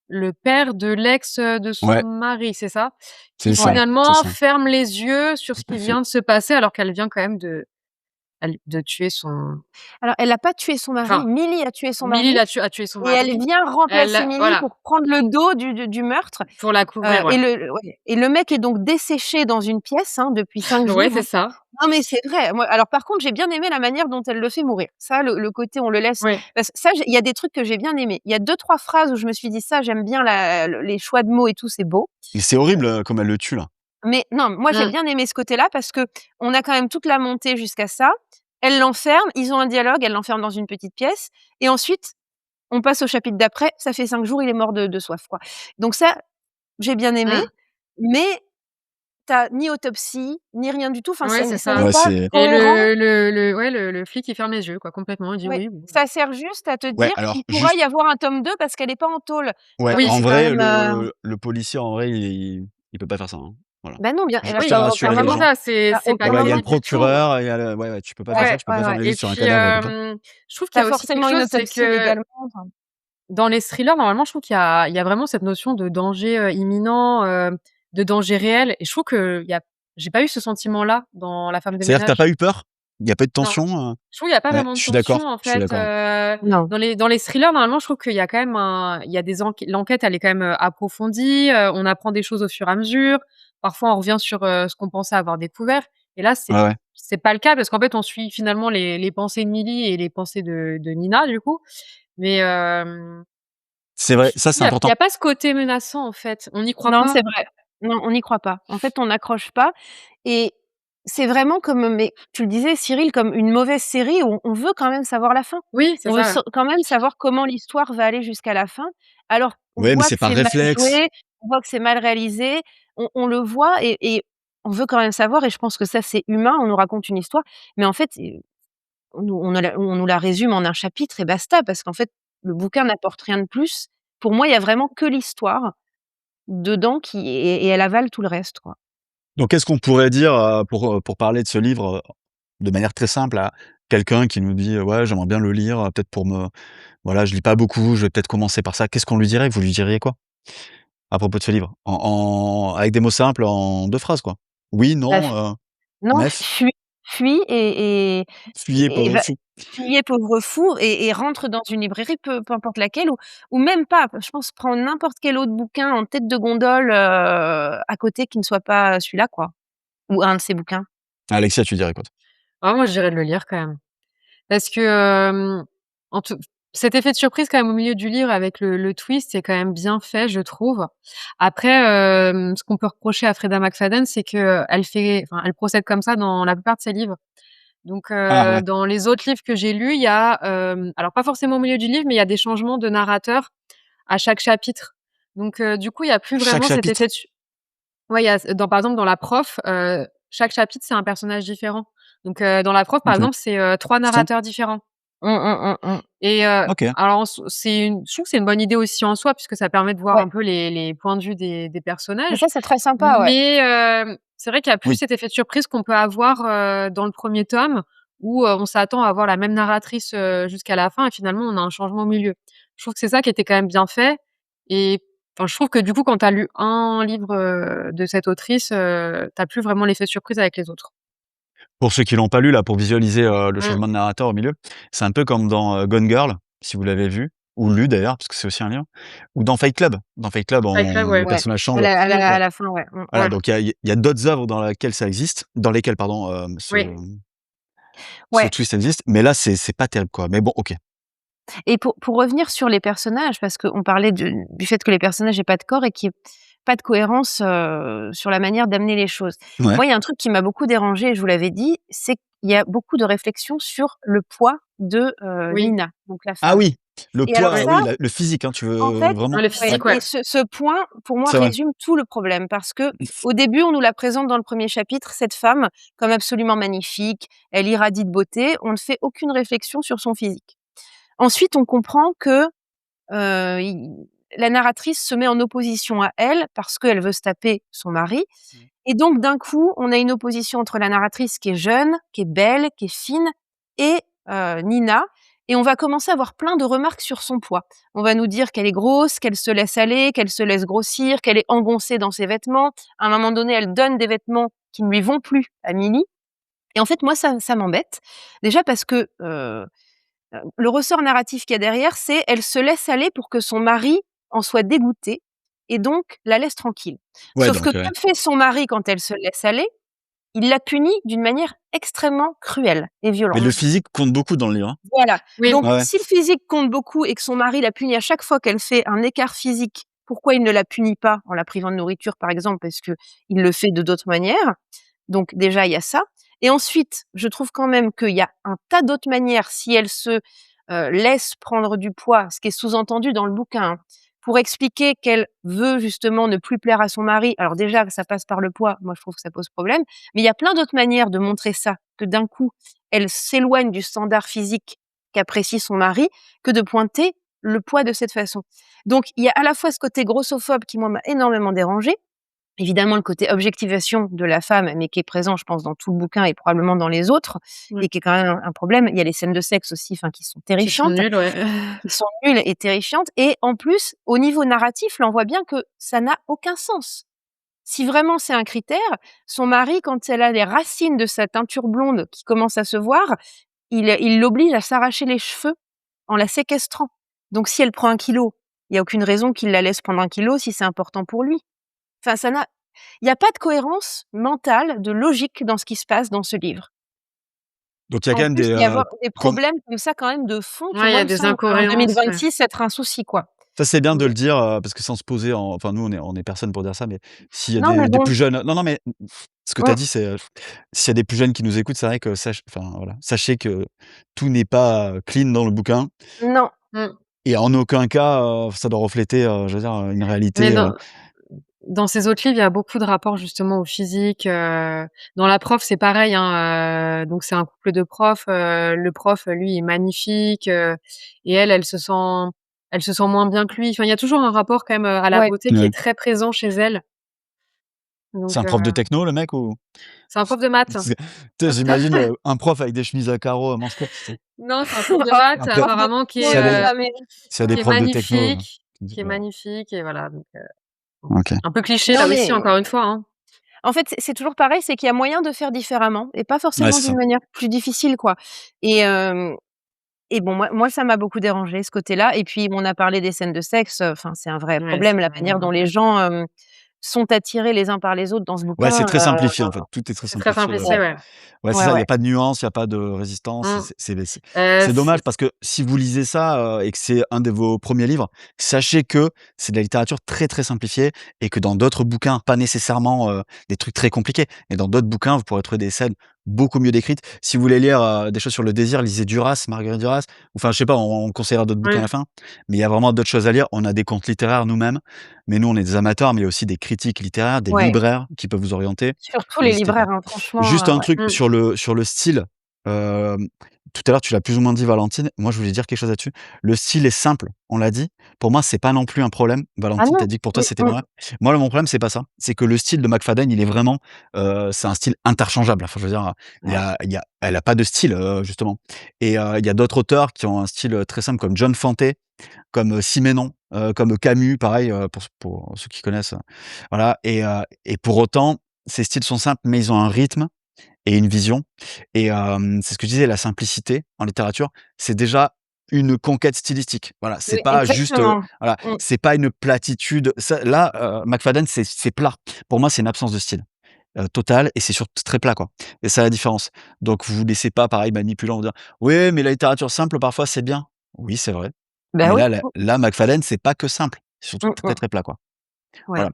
le père de l'ex, de son ouais, mari, c'est ça? Qui c'est ça, Ouais. c'est finalement ça. ferme les yeux sur Tout ce à qui fait. vient de se passer alors qu'elle vient quand même de tuer son Alors, elle a pas tué son mari, enfin, Milly a tué son Milly mari a tué son et elle mari. vient remplacer Elle Milly voilà, pour prendre le dos du meurtre, pour la couvrir, ouais. et le mec est donc desséché dans une pièce, hein, depuis 5 Ouais, jours, c'est hein. ça. Non, mais c'est vrai. Moi alors par contre, j'ai bien aimé la manière dont elle le fait mourir. Ça, le côté on le laisse Ouais. parce que ça, il y a des trucs que j'ai bien aimés. Il y a deux trois phrases où je me suis dit: «Ça, j'aime bien la le les choix de mots et tout, c'est beau». Et c'est horrible, comme elle le tue là. Mais non, moi j'ai Mmh. bien aimé ce côté-là parce qu'on a quand même toute la montée jusqu'à ça. Elle l'enferme, ils ont un dialogue, elle l'enferme dans une petite pièce et ensuite on passe au chapitre d'après, ça fait 5 jours, il est mort de soif, quoi. Donc ça, j'ai bien aimé, Mmh. mais tu as ni autopsie, ni rien du tout, enfin Ouais, c'est ça n'est ça Ouais, pas c'est et cohérent. le flic, il ferme les yeux, quoi, complètement. Il dit: Ouais, «Oui, bon». ça sert juste à te ouais, dire alors qu'il pourra juste y avoir un tome 2 parce qu'elle est pas en tôle. ouais, Oui, Donc en c'est quand vrai, même, le policier, en vrai, il peut pas faire ça, hein. Voilà. bah non, bien et Je bah je oui, tiens à à bah, aucun rassurer c'est les pour moment, gens. ça, c'est à c'est pas Ouais, aucun ouais, il y a le moment crédible du tout. procureur, il y a le ouais, ouais, tu peux pas faire ça, ouais, tu peux ouais, pas ouais. journaliser Et sur un puis, cadavre comme ça. je trouve Tu qu'il y as a aussi quelque forcément une chose, c'est autopsie que légalement, enfin dans les thrillers, normalement, je trouve qu'il y a vraiment cette notion de danger, imminent, de danger réel et je trouve que j'ai pas eu ce sentiment-là dans La femme de C'est-à-dire que tu as ménage. pas eu peur? Il y a pas eu de Non, tension, je trouve il y a pas Ouais, vraiment je de suis tension, d'accord, en je suis fait, d'accord. non. dans les thrillers, normalement, je trouve qu'il y a quand même il y a des l'enquête, elle est quand même, approfondie, on apprend des choses au fur et à mesure. Parfois, on revient sur, ce qu'on pensait avoir découvert et là, Ouais, ouais. c'est pas le cas parce qu'en fait, on suit finalement les pensées de Milly et les pensées de Nina, du coup, mais C'est vrai, ça, c'est il y important. a pas ce côté menaçant, en fait. On n'y croit Non, pas. c'est vrai. Non, on n'y croit pas. En fait, on n'accroche pas et c'est vraiment comme mais tu le disais Cyril, comme une mauvaise série où on veut quand même savoir la fin. Oui, c'est On veut ça. quand même savoir comment l'histoire va aller jusqu'à la fin. Alors, on Ouais, mais voit c'est que par c'est mal réflexe. joué, on voit que c'est mal réalisé, on le voit et on veut quand même savoir et je pense que ça, c'est humain. On nous raconte une histoire, mais en fait, on nous la résume en un chapitre et basta parce qu'en fait, le bouquin n'apporte rien de plus. Pour moi, il y a vraiment que l'histoire dedans qui et elle avale tout le reste, quoi. Donc qu'est-ce qu'on pourrait dire, pour parler de ce livre, de manière très simple à quelqu'un qui nous dit: «Ouais, j'aimerais bien le lire, peut-être pour me voilà, je lis pas beaucoup, je vais peut-être commencer par ça». Qu'est-ce qu'on lui dirait? Vous lui diriez quoi à propos de ce livre? Avec des mots simples, en 2 phrases, quoi? Oui, Bah, non, non, mef, fuis fuyez pauvre va fou. fuyez pauvre fou et rentre dans une librairie, peu importe laquelle ou même pas, je pense prendre n'importe quel autre bouquin en tête de gondole, à côté qui ne soit pas celui-là, quoi, ou un de ces bouquins. Alexia, tu dirais quoi toi? Ah moi, je dirais de le lire quand même. Parce que, en tout cet effet de surprise quand même au milieu du livre avec le twist est quand même bien fait, je trouve. Après, ce qu'on peut reprocher à Freida McFadden, c'est elle procède comme ça dans la plupart de ses livres. Donc, Ah ouais, dans les autres livres que j'ai lus, il y a, alors pas forcément au milieu du livre, mais il y a des changements de narrateur à chaque chapitre. Donc, du coup, il y a plus chaque vraiment cet effet chapitre? de su ouais, il y a par exemple, dans La Prof, chaque chapitre, c'est un personnage différent. Donc, dans La Prof, par OK. exemple, c'est, 3 Putain, narrateurs différents. Mmh. Et OK, alors en s c'est une je trouve que c'est une bonne idée aussi en soi, puisque ça permet de voir Ouais, un peu les points de vue des mais personnages. ça, c'est très sympa, ouais. Mais c'est vrai qu'il y a plus oui. cet effet de surprise qu'on peut avoir, dans le premier tome où, on s'attend à avoir la même narratrice, jusqu'à la fin et finalement on a un changement au milieu. Je trouve que c'est ça qui était quand même bien fait et enfin je trouve que du coup quand tu as lu un livre, de cette autrice, tu as plus vraiment l'effet de surprise avec les autres. Pour ceux qui l'ont pas lu là, pour visualiser, le Mmh. changement de narrateur au milieu, c'est un peu comme dans, Gone Girl, si vous l'avez vu ou lu d'ailleurs, parce que c'est aussi un livre, ou dans Fight Club. Dans Fight Club, Fight Club, on le ouais. Ouais, personnage à change. la à Mmh. la à la fin, ouais. Voilà, donc il y a d'autres œuvres dans lesquelles pardon, Oui. ce Ouais. twist existe, mais là c'est pas terrible quoi, mais bon OK. Et pour revenir sur les personnages, parce qu'on parlait du fait que les personnages aient pas de corps et qu'il y ait pas de cohérence, sur la manière d'amener les choses. Ouais. Moi, il y a un truc qui m'a beaucoup dérangée et je vous l'avais dit, c'est qu'il y a beaucoup de réflexions sur le poids de, Oui. Nina, donc la Ah femme. oui, le Et alors poids, Ouais. ça, oui, la le physique, hein, tu en veux fait vraiment? Le ouais Ouais, physique, et ouais. ce point, pour moi, c'est vrai. résume tout le problème parce qu'au début, on nous la présente dans le premier chapitre, cette femme, comme absolument magnifique, elle irradie de beauté, on ne fait aucune réflexion sur son physique. Ensuite, on comprend que il la narratrice se met en opposition à elle parce qu'elle veut se taper son mari Mmh. et donc d'un coup, on a une opposition entre la narratrice qui est jeune, qui est belle, qui est fine et Nina et on va commencer à avoir plein de remarques sur son poids. On va nous dire qu'elle est grosse, qu'elle se laisse aller, qu'elle se laisse grossir, qu'elle est engoncée dans ses vêtements. À un moment donné, elle donne des vêtements qui ne lui vont plus à Milly et en fait, moi, ça m'embête. Déjà parce que, le ressort narratif qu'il y a derrière, c'est elle se laisse aller pour que son mari en soit dégoûté et donc la laisse tranquille. Ouais, Sauf que donc que fait son mari quand elle se laisse aller? Il la punit d'une manière extrêmement cruelle et mais le violente. physique compte beaucoup dans le livre, hein. Voilà. Oui. Donc Ouais, ouais. si le physique compte beaucoup et que son mari la punit à chaque fois qu'elle fait un écart physique, pourquoi il ne la punit pas en la privant de nourriture, par exemple? Parce qu'il le fait de d'autres manières. Donc déjà, il y a ça et ensuite, je trouve quand même qu'il y a un tas d'autres manières si elle se, laisse prendre du poids, ce qui est sous-entendu dans le bouquin, hein, pour expliquer qu'elle veut justement ne plus plaire à son mari. Alors déjà que ça passe par le poids, moi je trouve que ça pose problème, mais il y a plein d'autres manières de montrer ça, que d'un coup, elle s'éloigne du standard physique qu'apprécie son mari, que de pointer le poids de cette façon. Donc il y a à la fois ce côté grossophobe qui moi m'a énormément dérangée. Évidemment, le côté objectivation de la femme, mais qui est présent, je pense, dans tout le bouquin et probablement dans les autres Ouais. et qui est quand même un problème. Il y a les scènes de sexe aussi, enfin, qui sont Qui sont terrifiantes, nuls, ouais. qui sont nulles et terrifiantes et en plus, au niveau narratif, là, on voit bien que ça n'a aucun sens. Si vraiment c'est un critère, son mari, quand elle a les racines de sa teinture blonde qui commencent à se voir, il l'oblige à s'arracher les cheveux en la séquestrant. Donc si elle prend 1 kilo, il y a aucune raison qu'il la laisse prendre 1 kilo si c'est important pour lui. Enfin, ça n'a il y a pas de cohérence mentale, de logique dans ce qui se passe dans ce livre. Donc il y a quand En même plus, des, il y avoir des comme problèmes comme ça quand même de fond qui Ouais, il y moi a me des semblent en incohérences, ouais. 2026 être un souci, quoi. ça c'est bien de Mmh. le dire, parce que sans se poser en enfin nous on est personne pour dire ça, mais s'il y a Non, mais des bon, plus jeunes non, non, mais ce que tu as mmh, dit c'est, s'il y a des plus jeunes qui nous écoutent, c'est vrai que enfin voilà, sachez que tout n'est pas, clean dans le bouquin non, Mmh. et en aucun cas, ça doit refléter, je veux dire, une Mais réalité, dans dans ses autres livres, il y a beaucoup de rapports justement au physique, dans La Prof, c'est pareil, hein, donc c'est un couple de profs, le prof, lui, est magnifique, et elle se sent moins bien que lui. Enfin, il y a toujours un rapport quand même, à la Ouais. beauté qui Ouais. est très présent chez elle, C'est donc un prof de techno le mec ou? c'est un prof de maths. C'est tu sais, j'imagine, un prof avec des chemises à carreaux, à manches courtes, tu sais? Non, c'est un prof de maths Après, Prof de apparemment techno, là, ça mais s'il y a des qui est profs de techno, ouais, magnifique et voilà, donc bon, OK. un peu cliché non, là aussi mais encore une fois, hein. en fait, c'est toujours pareil, c'est qu'il y a moyen de faire différemment et pas Ouais, forcément c'est d'une ça. manière plus difficile, quoi. Et et bon, moi, ça m'a beaucoup dérangé ce côté-là et puis, on a parlé des scènes de sexe, enfin, c'est un vrai Ouais, ça problème, la n'a rien à manière dont voir. les gens, sont attirés les uns par les autres dans ce Ouais, c'est bouquin, très simplifié, en fait, tout est très C'est très simplifié, simplifié, ouais, ouais. ouais, c'est ouais, ça, il y a ouais. pas de nuance, il y a pas de résistance, Mmh. c'est C dommage parce que si vous lisez ça, et que c'est un de vos premiers livres, sachez que c'est de la littérature très, très simplifiée et que dans d'autres bouquins, pas nécessairement, des trucs très compliqués, mais dans d'autres bouquins, vous pourrez trouver des scènes beaucoup mieux décrites. Si vous voulez lire, des choses sur le désir, lisez Duras, Marguerite Duras, enfin, je sais pas, on conseillera d'autres bouquins à la Oui, fin, mais il y a vraiment d'autres choses à lire. On a des contes littéraires nous-mêmes, mais nous, on est des amateurs, mais il y a aussi des critiques littéraires, des Ouais, libraires qui peuvent vous orienter. surtout les N'hésitez pas. libraires, hein, franchement, Juste un ouais. truc mmh. sur le style, hem, tout à l'heure, tu l'as plus ou moins dit Valentine, moi je voulais dire quelque chose là-dessus. Le style est simple, on l'a dit. Pour moi, c'est pas non plus un problème. Ah Valentine, tu non, as dit que pour toi mmh c'était mh, vrai. Moi, mon problème, c'est pas ça. C'est que le style de McFadden, il est vraiment, c'est un style interchangeable. Enfin, je veux dire, ouais. elle a pas de style, justement et il y a d'autres auteurs qui ont un style, très simple comme John Fante, comme, Siménon, comme Camus, pareil, pour ceux qui connaissent, voilà et pour autant, ces styles sont simples, mais ils ont un rythme et une vision et c'est ce que je disais, la simplicité en littérature, c'est déjà une conquête stylistique. Voilà, c'est Oui, pas juste, exactement. voilà, Mmh. c'est pas une platitude. Ça là, McFadden, c'est plat. Pour moi, c'est une absence de style, totale et c'est surtout très plat, quoi et c'est la différence. Donc vous vous laissez pas, pareil, manipuler en vous disant: «Oui, mais la littérature simple, parfois, c'est bien». Oui, c'est vrai, Bah mais oui. là, McFadden, c'est pas que simple, c'est surtout Mmh très, mh. très plat, quoi. Ouais. Voilà.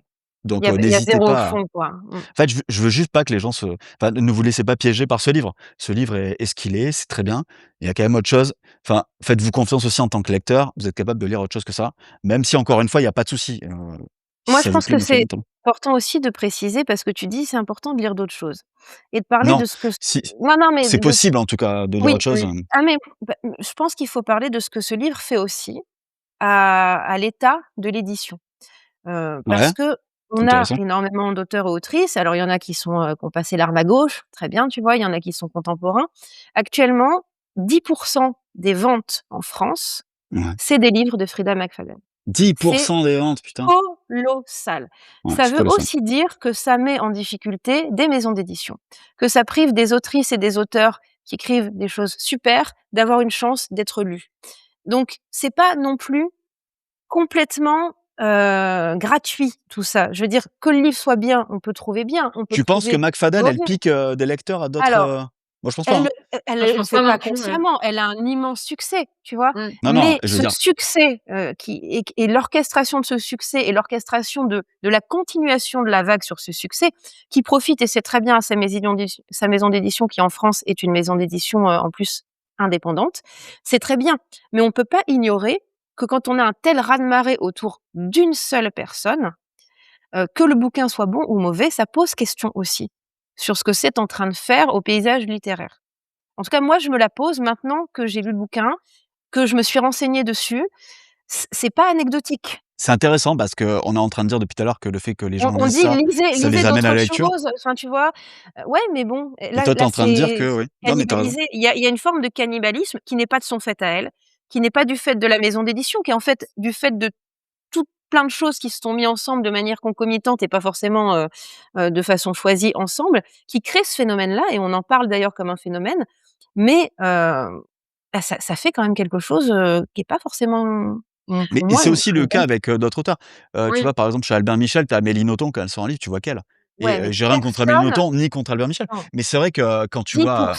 Donc Il y a n'hésitez 0 pas. fond, quoi. Mmh. En fait, je veux juste pas que les gens se enfin, ne vous laissez pas piéger par ce livre. Ce livre est ce qu'il est, c'est très bien. Il y a quand même autre chose. Enfin, faites-vous confiance aussi en tant que lecteur. Vous êtes capable de lire autre chose que ça, même si encore une fois, il y a pas de souci, si Moi, je ça vous pense plaît, que moi, je suis c'est content. important aussi de préciser parce que tu dis: «C'est important de lire d'autres choses» et de parler Non, de ce que si non, non, mais c'est de possible en tout cas de lire oui. autre chose, Oui. Ah mais bah, je pense qu'il faut parler de ce que ce livre fait aussi à l'état de l'édition. ouais, Parce qu'on a intéressant. énormément d'auteurs et autrices. Alors il y en a qui ont passé l'arme à gauche, très bien, tu vois? Il y en a qui sont contemporains. Actuellement, 10 des ventes en France, Ouais. c'est des livres de Frida McFadden. dix pour C'est cent des ventes, putain. colossal. Ouais, Ça c'est veut colossal. aussi dire que ça met en difficulté des maisons d'édition, que ça prive des autrices et des auteurs qui écrivent des choses super d'avoir une chance d'être lus. Donc c'est pas non plus complètement, gratuit tout ça. Je veux dire que le livre soit bien, on peut trouver bien, on peut Tu penses que trouver McFadden, elle mauvais. pique, des lecteurs à d'autres, Alors moi je pense pas, elle hein. elle Ah, je le pense fait pas non pas plus, ouais. consciemment, elle a un immense succès, tu vois? Mmh. Non, non, Mais je veux ce dire succès, qui et l'orchestration de ce succès et l'orchestration de la continuation de la vague sur ce succès, qui profite et c'est très bien à sa maison d'édition qui en France est une maison d'édition, en plus indépendante, c'est très bien. Mais on peut pas ignorer que quand on a un tel raz-de-marée autour d'une seule personne, que le bouquin soit bon ou mauvais, ça pose question aussi, sur ce que c'est en train de faire au paysage littéraire. En tout cas, moi, je me la pose maintenant que j'ai lu le bouquin, que je me suis renseignée dessus. C'est pas anecdotique. c'est intéressant parce qu'on est en train de dire depuis tout à l'heure que le fait que les gens On lisent dit: ça, «Lisez ça lisez les amène à d'autres la lecture choses», enfin, tu vois? Ouais, mais bon, et là toi, tu es là, en train de dire c'est que oui. Non, mais tu as raison. cannibaliser. Il y a une forme de cannibalisme qui n'est pas de son fait à elle, qui n'est pas du fait de la maison d'édition, qui est en fait du fait de tout plein de choses qui se sont mis ensemble de manière concomitante et pas forcément, de façon choisie ensemble, qui créent ce phénomène-là et on en parle d'ailleurs comme un phénomène. Mais, bah, ça fait quand même quelque chose, qui est pas forcément, Mais pour et moi, c'est aussi une le cas bonne avec, d'autres auteurs. Tu Oui. vois, par exemple, chez Albert Michel, tu as Amélie Nothomb, quand elle sort un livre, tu vois qu'elle et ouais, mais j'ai rien contre Amélie personne Nothomb, ni contre Albert Michel. non, Mais c'est vrai que quand tu 10 vois,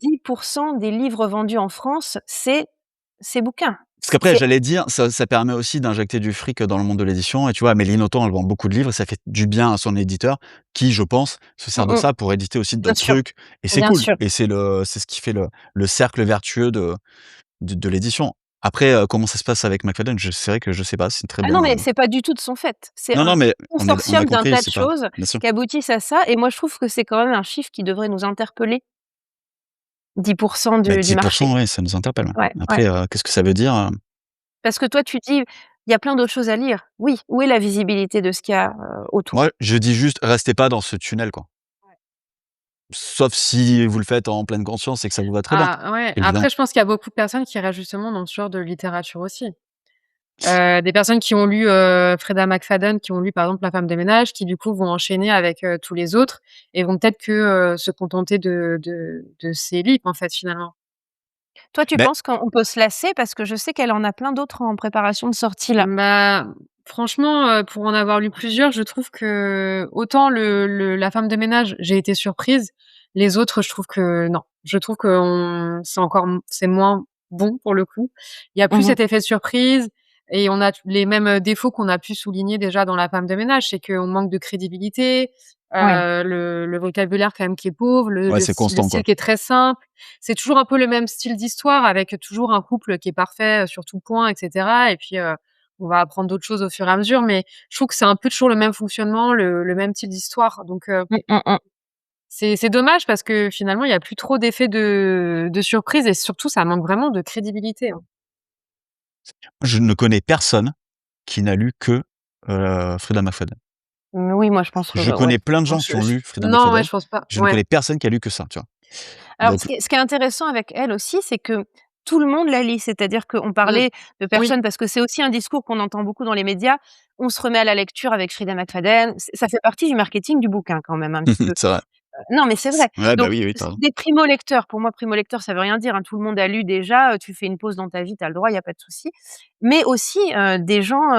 10 des livres vendus en France, c'est ces bouquins. parce qu'après C'est j'allais dire, ça permet aussi d'injecter du fric dans le monde de l'édition et tu vois, Amélie Nothomb, elle vend beaucoup de livres et ça fait du bien à son éditeur qui, je pense, se sert mmh de mh, ça pour éditer aussi bien d'autres sûr, trucs et c'est bien cool sûr. et c'est ce qui fait le cercle vertueux de l'édition. Après, comment ça se passe avec McFadden, c'est vrai que je sais pas, c'est une très Ah non, bonne, mais c'est pas du tout de son fait. C'est non, un non, mais on a consortium d'un compris, tas de c'est pas choses bien sûr. qui aboutissent à ça et moi je trouve que c'est quand même un chiffre qui devrait nous interpeller. 10 Bah, du 10 marché. ouais, ça nous interpelle, ouais. Ouais, ouais. Après, qu'est-ce que ça veut dire, Parce que toi tu dis: «Il y a plein d'autres choses à lire». Oui, où est la visibilité de ce qu'il y a, autour? Moi, je dis juste: «Restez pas dans ce tunnel, quoi». Ouais. Sauf si vous le faites en pleine conscience et que ça vous va très bien, Ah ouais, évidemment. après je pense qu'il y a beaucoup de personnes qui restent justement dans ce genre de littérature aussi. Des personnes qui ont lu, Freida McFadden, qui ont lu par exemple La femme de ménage, qui du coup vont enchaîner avec, tous les autres et vont peut-être que, se contenter de ces livres en fait, finalement. Toi tu Mais penses qu'on peut se lasser? Parce que je sais qu'elle en a plein d'autres en préparation de sortie là. Bah, franchement, pour en avoir lu plusieurs, je trouve que autant le La femme de ménage, j'ai été surprise, les autres, je trouve que non. Je trouve qu'on c'est encore c'est moins bon pour le coup. Il y a plus Mmh. cet effet de surprise et on a les mêmes, défauts qu'on a pu souligner déjà dans La femme de ménage. C'est qu'on manque de crédibilité, Ouais. le vocabulaire quand même qui est pauvre, ouais, c'est le constant, style quoi. qui est très simple. C'est toujours un peu le même style d'histoire avec toujours un couple qui est parfait, sur tout point et cetera et puis, on va apprendre d'autres choses au fur et à mesure, mais je trouve que c'est un peu toujours le même fonctionnement, le même type d'histoire, donc Mmh, mmh mh. c'est dommage parce que finalement, il y a plus trop d'effet de surprise et surtout, ça manque vraiment de crédibilité, hein. Je ne connais personne qui n'a lu que, Freida McFadden. Oui, moi je pense que Je ouais. connais plein de Non, gens qui ont je lu Freida non, ouais, McFadden, je pense pas. je ne Ouais. connais personne qui a lu que ça, tu vois? Alors Donc ce qui est intéressant avec elle aussi, c'est que tout le monde la lit. C'est-à-dire qu'on Mmh. parlait de Oui. personnes parce que c'est aussi un discours qu'on entend beaucoup dans les médias. On se remet à la lecture avec Frida McFadden. Ça fait partie du marketing du bouquin quand même un petit peu. c'est vrai. Non, mais c'est vrai. Ouais, bah, Donc oui, oui, tu c raison. des primo-lecteurs, pour moi primo-lecteur ça veut rien dire, hein, tout le monde a lu déjà, tu fais une pause dans ta vie, tu as le droit, il y a pas de souci. Mais aussi, des gens,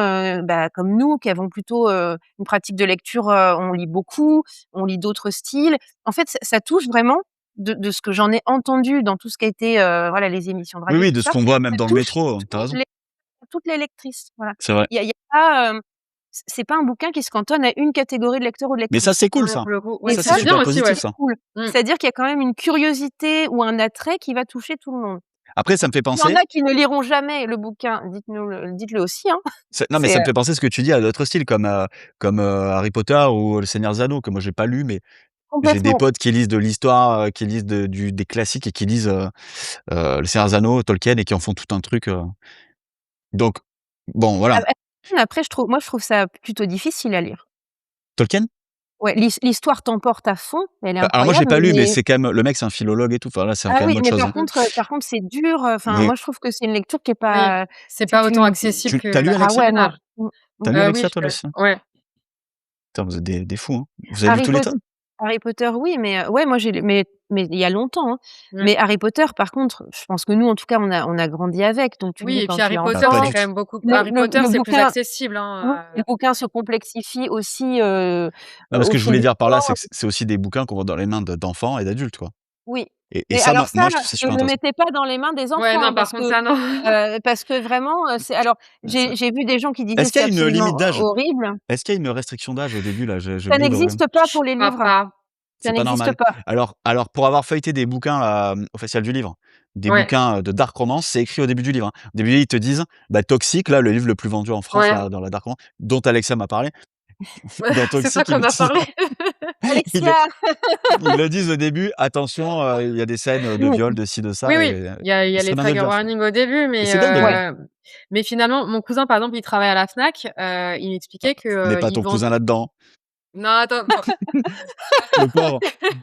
bah, comme nous qui avons plutôt, une pratique de lecture, on lit beaucoup, on lit d'autres styles. En fait, ça touche vraiment de ce que j'en ai entendu dans tout ce qui a été, voilà, les émissions de Oui, radio, oui, tout de ce ça, qu'on voit même ça dans le touche métro, tu tous raison. les toutes les lectrices, voilà. C'est vrai. Il y a pas, c'est pas un bouquin qui se cantonne à une catégorie de lecteurs ou de Mais ça, lectrices. c'est cool Ouais, ça. pour le coup, Et ouais, Ça, c'est ça, c'est bien super aussi, ouais. positif c'est ça. cool. Mmh. C'est-à-dire qu'il y a quand même une curiosité ou un attrait qui va toucher tout le monde. Après, ça me fait Il y en penser a qui ne liront jamais le bouquin, dites-le aussi, hein. non, mais C'est, ça me fait penser ce que tu dis à d'autres styles comme, Harry Potter ou Le Seigneur des Anneaux que moi j'ai pas lu, mais j'ai des complètement. potes qui lisent de l'histoire, qui lisent des classiques et qui lisent, Le Seigneur des Anneaux, Tolkien et qui en font tout un truc, donc bon, voilà. Après je trouve ça plutôt difficile à lire. Tolkien? Ouais, Mmh. l'histoire t'emporte à fond, elle est Alors moi j'ai incroyable, pas lu, mais mais c'est quand même le mec, c'est un philologue et tout, enfin là, c'est ah quand même oui, autre mais chose, hein. Mmh. par contre c'est dur, enfin Oui. moi je trouve que c'est une lecture qui est Oui, pas c'est pas autant accessible Tu que as lu La ah femme de Alexia? ouais, non. ménage. Tu as lu Oui, Alexia je toi, aussi? ouais. Putain, vous êtes des fous, hein. Vous avez lu Harry tous les Pot tomes? Harry Potter, oui, mais ouais, moi j'ai lu mais il y a longtemps, hein. Mmh. Mais Harry Potter, par contre, je pense que nous, en tout cas, on a grandi avec, donc tu le Oui lis et quand puis tu Harry as Bah, Potter, pas c'est enfant. du quand tout. même beaucoup Harry Potter, Le c'est plus bouquin accessible, oui, hein, le bouquin se complexifie aussi, Non, mais ce au que je fil voulais du dire par là, temps. c'est que c'est aussi des bouquins qu'on voit dans les mains d'enfants et d'adultes, quoi, Oui, et mais ça, alors ça, moi, je trouve ça ne super le intéressant. mettez pas dans les mains des Ouais, enfants, non, hein, par contre ça non. parce que vraiment, c'est alors Ouais, c'est vrai. j'ai vu des gens qui disaient: Est-ce qu'il «C'est y a une absolument limite d'âge? horrible». Est-ce qu'il y a une restriction d'âge au début là? J'ai Ça oublié de regarder. n'existe pas pour Je les crois livres, pas. ça C'est pas n'existe normal. pas. Alors pour avoir feuilleté des bouquins là, au Festival du livre, des Ouais, bouquins, de dark romance, c'est écrit au début du livre, hein. Au début, ils te disent, bah, Toxic là, le livre le plus vendu en France ouais. là, dans la dark romance, dont Alexia m'a parlé. Dans C'est toi Toxic, qui en as parlé. ils le Alexia! ils le disent au début: «Attention, il y a des scènes, de viol, de ci, de Oui, ça» oui, et il y a il les serait bien de le trigger dire ça. warnings au début, Mais c'est dingue, hein. Ouais. mais finalement, mon cousin, par exemple, il travaille à la Fnac, il m'expliquait que, Mets pas ils ton vendent cousin là-dedans, non, attends, bon, le pauvre,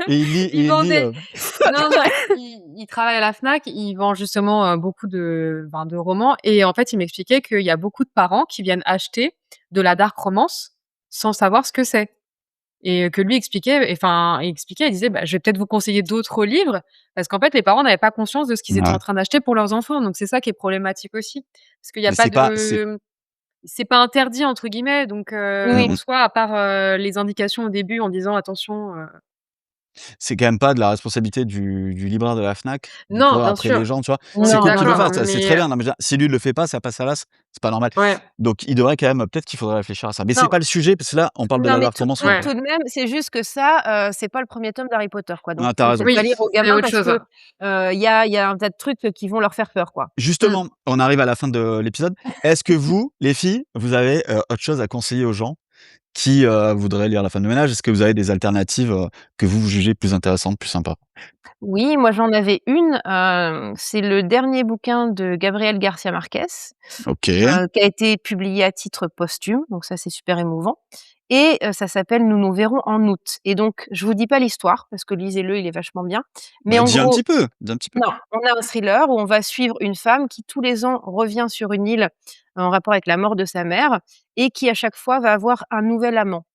et il lit il et il lit, vendait non, non, il travaille à la Fnac, il vend justement, beaucoup de romans et en fait, il m'expliquait qu'il y a beaucoup de parents qui viennent acheter de la dark romance sans savoir ce que c'est. Et que lui expliquait enfin, il expliquait, il disait: «Bah, je vais peut-être vous conseiller d'autres livres», parce qu'en fait, les parents n'avaient pas conscience de ce qu'ils étaient en ouais, train d'acheter pour leurs enfants, donc c'est ça qui est problématique aussi. Parce qu'il y a mais pas c'est c'est pas «interdit» entre guillemets, donc Oui, mmh oui. en mh. soi, à part, les indications au début en disant: «Attention», C'est quand même pas de la responsabilité du libraire de la Fnac de Non, courir bien après les sûr, gens, tu vois? on C'est est Non, cool non, qu'il le non. d'accord, fasse, ça, c'est très mais bien. Non, mais je veux dire, si lui il le fait pas, ça passe à l'as, c'est pas normal. ouais, Donc il devrait quand même peut-être qu'il faudrait réfléchir à ça. Mais c'est Non, pas le sujet parce que là, on parle de non, la mais loi tout convention, tout quoi. ouais. tout de même, c'est juste que ça, c'est pas le premier tome d'Harry Potter, quoi. Donc Ah, il tu faut raison. peut-être pas Oui, lire aux c'est gamins autre parce chose. que, il y a un tas de trucs, qui vont leur faire peur, quoi. Mmh. Justement, on arrive à la fin de l'épisode. Est-ce que vous, les filles, vous avez, autre chose à conseiller aux gens qui, voudraient lire La Femme de ménage? Est-ce que vous avez des alternatives, que vous jugez plus intéressantes, plus sympas? Oui, moi j'en avais une, c'est le dernier bouquin de Gabriel Garcia Marquez, OK, qui a été publié à titre posthume, donc ça c'est super émouvant et ça s'appelle Nous nous verrons en août et donc je vous dis pas l'histoire parce que lisez-le, il est vachement bien, mais bah, en dis un gros petit peu, dis un petit peu. non, on a un thriller où on va suivre une femme qui tous les ans revient sur une île en rapport avec la mort de sa mère et qui à chaque fois va avoir un nouvel amant.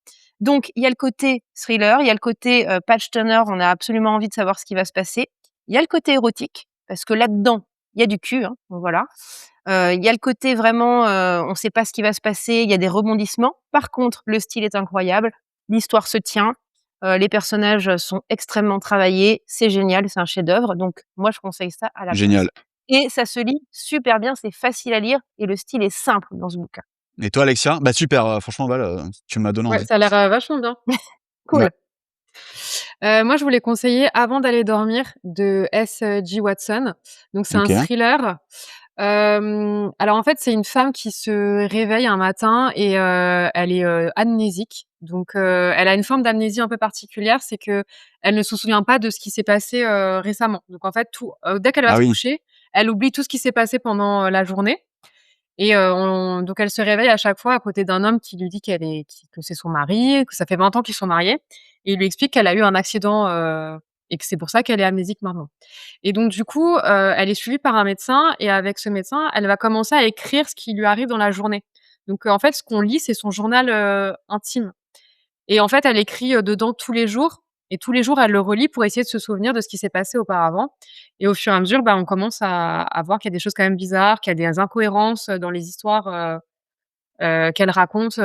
Donc il y a le côté thriller, il y a le côté, page turner, on a absolument envie de savoir ce qui va se passer. Il y a le côté érotique parce que là-dedans, il y a du cul, hein, donc voilà. Il y a le côté vraiment, on ne sait pas ce qui va se passer, il y a des rebondissements. Par contre, le style est incroyable, l'histoire se tient, les personnages, sont extrêmement travaillés, c'est génial, c'est un chef-d'œuvre, donc moi je conseille ça à la Génial. place et ça se lit super bien, c'est facile à lire et le style est simple dans ce bouquin. Et toi, Alexia? Bah, super, franchement, Val, tu m'as donné Ouais, envie. ça a l'air, vachement bien. Ouais, Cool. Moi, je voulais conseiller Avant d'aller dormir de S. G. Watson. Donc c'est un OK. thriller. Alors en fait, c'est une femme qui se réveille un matin et elle est, amnésique. Donc elle a une forme d'amnésie un peu particulière, c'est qu'elle ne se souvient pas de ce qui s'est passé, récemment. Donc en fait, dès qu'elle va Ah se oui, coucher, elle oublie tout ce qui s'est passé pendant, la journée et on donc elle se réveille à chaque fois à côté d'un homme qui lui dit que c'est son mari, que ça fait 20 ans qu'ils sont mariés et il lui explique qu'elle a eu un accident, et que c'est pour ça qu'elle est amnésique maintenant. Et donc du coup, elle est suivie par un médecin et avec ce médecin, elle va commencer à écrire ce qui lui arrive dans la journée. Donc en fait, ce qu'on lit, c'est son journal, intime et en fait, elle écrit, dedans tous les jours et tous les jours, elle le relit pour essayer de se souvenir de ce qui s'est passé auparavant et au fur et à mesure, bah, on commence à voir qu'il y a des choses quand même bizarres, qu'il y a des incohérences, dans les histoires, qu'elle raconte,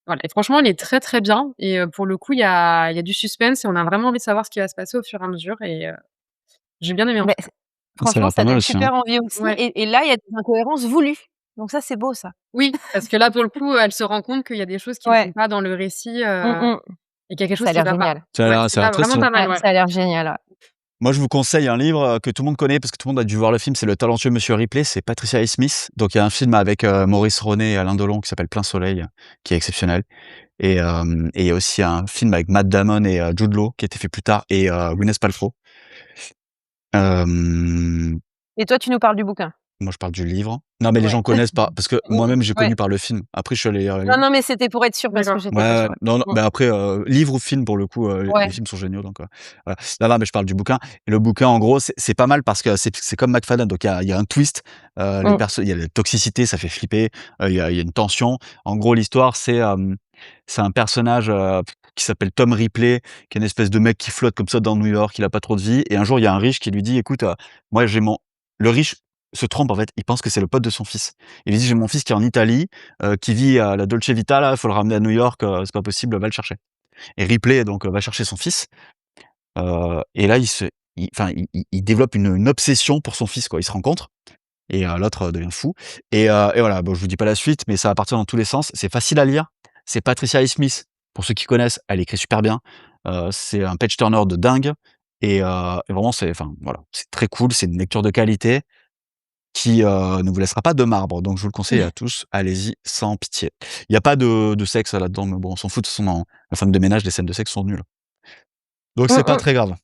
voilà et franchement, elle est très, très bien et pour le coup, il y a du suspense et on a vraiment envie de savoir ce qui va se passer au fur et à mesure et j'ai bien aimé en Beh, tout cas. ça a franchement, l'air pas ça mal donne aussi, hein. super envie aussi Ouais. et là, il y a des incohérences voulues, donc ça, c'est beau ça. Oui, parce que là, pour le coup, elle se rend compte qu'il y a des choses qui ne Ouais. vont pas dans le récit, Mmh mh. et qu'il y a quelque Ça chose a qui l'air va pas. génial. Ouais, Ça a l'air très vraiment stylé. pas mal, Ouais, ouais. ça a l'air génial, ouais. Moi, je vous conseille un livre, que tout le monde connaît parce que tout le monde a dû voir le film, c'est Le talentueux Monsieur Ripley, c'est Patricia Highsmith. Smith. Donc il y a un film avec, Maurice Ronet et Alain Delon qui s'appelle Plein soleil, qui est exceptionnel et il y a aussi un film avec Matt Damon et Jude Law qui a été fait plus tard et Gwyneth Paltrow. Hem Et toi, tu nous parles du bouquin? Moi, je parle du livre. Non, mais les Ouais. gens connaissent pas parce que Mmh. moi-même, j'ai Ouais. connu par le film. Après, je suis allé lire le Non, livre. non, mais c'était pour être sûre parce que D'accord. j'étais pas Ouais, sûre, ouais. non, non, Mmh. mais après, livre ou film pour le coup, les Ouais. films sont géniaux donc voilà. Non, non, mais je parle du bouquin et le bouquin, en gros, c'est pas mal parce que c'est comme McFadden, donc il y a un twist, Mmh. il y a la toxicité, ça fait flipper, il y a une tension. En gros, l'histoire, c'est un personnage, qui s'appelle Tom Ripley, qui est une espèce de mec qui flotte comme ça dans New York, il a pas trop de vie et un jour, il y a un riche qui lui dit: «Écoute, moi, j'ai mon» le riche se trompe, en fait, il pense que c'est le pote de son fils. Il lui dit: «J'ai mon fils qui est en Italie, qui vit à la Dolce Vita là, faut le ramener à New York, c'est pas possible, va le chercher». Et Ripley donc va chercher son fils, et là il développe une obsession pour son fils quoi. Ils se rencontrent et l'autre devient fou et voilà. Bon, je vous dis pas la suite, mais ça va partir dans tous les sens. C'est facile à lire. C'est Patricia Highsmith, pour ceux qui connaissent, elle écrit super bien. C'est un page turner de dingue et vraiment voilà, c'est très cool, c'est une lecture de qualité qui, ne vous laissera pas de marbre, donc je vous le conseille à tous, allez-y sans pitié. Il y a pas de sexe là-dedans, mais bon, on s'en fout, de toute façon dans La Femme de ménage, les scènes de sexe sont nulles. Donc Mmh c'est pas mh. très grave.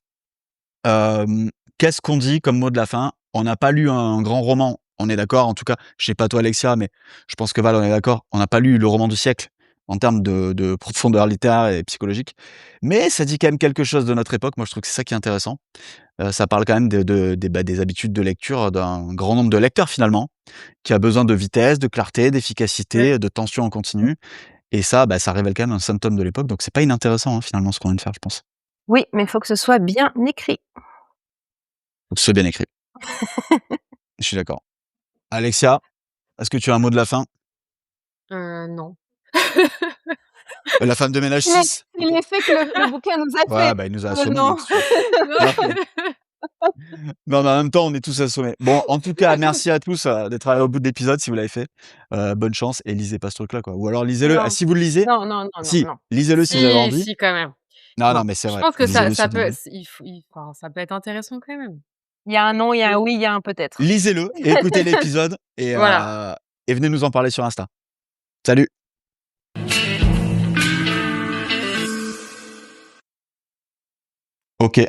Qu'est-ce qu'on dit comme mot de la fin? On n'a pas lu un grand roman, on est d'accord? En tout cas, je sais pas toi Alexia, mais je pense que Val, on est d'accord, on n'a pas lu le roman du siècle en termes de profondeur littéraire et psychologique, mais ça dit quand même quelque chose de notre époque. Moi, je trouve que c'est ça qui est intéressant. Ça parle quand même des habitudes de lecture d'un grand nombre de lecteurs finalement, qui a besoin de vitesse, de clarté, Ouais. d'efficacité, de tension en continu et ça, ça révèle quand même un symptôme de l'époque, donc c'est pas inintéressant, hein, finalement, ce qu'on vient de faire, je pense. Oui, mais il faut que ce soit bien écrit. Faut que ce soit bien écrit. Je suis d'accord. Alexia, est-ce que tu as un mot de la fin? Non. La femme de ménage C'est l'e 6. c'est l'effet que le bouquin nous a Ouais, fait. bah, il nous a Oh assommés, non. mec, non, mais en même temps, on est tous assommés. Bon, en tout cas, merci à tous, d'être allés au bout de l'épisode si vous l'avez fait. Bonne chance et lisez pas ce truc-là, quoi. Ou alors lisez-le. Non. Si vous le lisez, Non, non, non, non, si, non. lisez-le si vous avez Si, envie. si, quand même. Non, non, Bon, mais c'est je vrai. pense que Lisez-le ça si vous avez peut envie. enfin, ça peut être intéressant quand même. Il y a un non, il y a un oui, il y a un peut-être. Lisez-le et écoutez l'épisode Voilà. et venez nous en parler sur Insta. Salut! OK.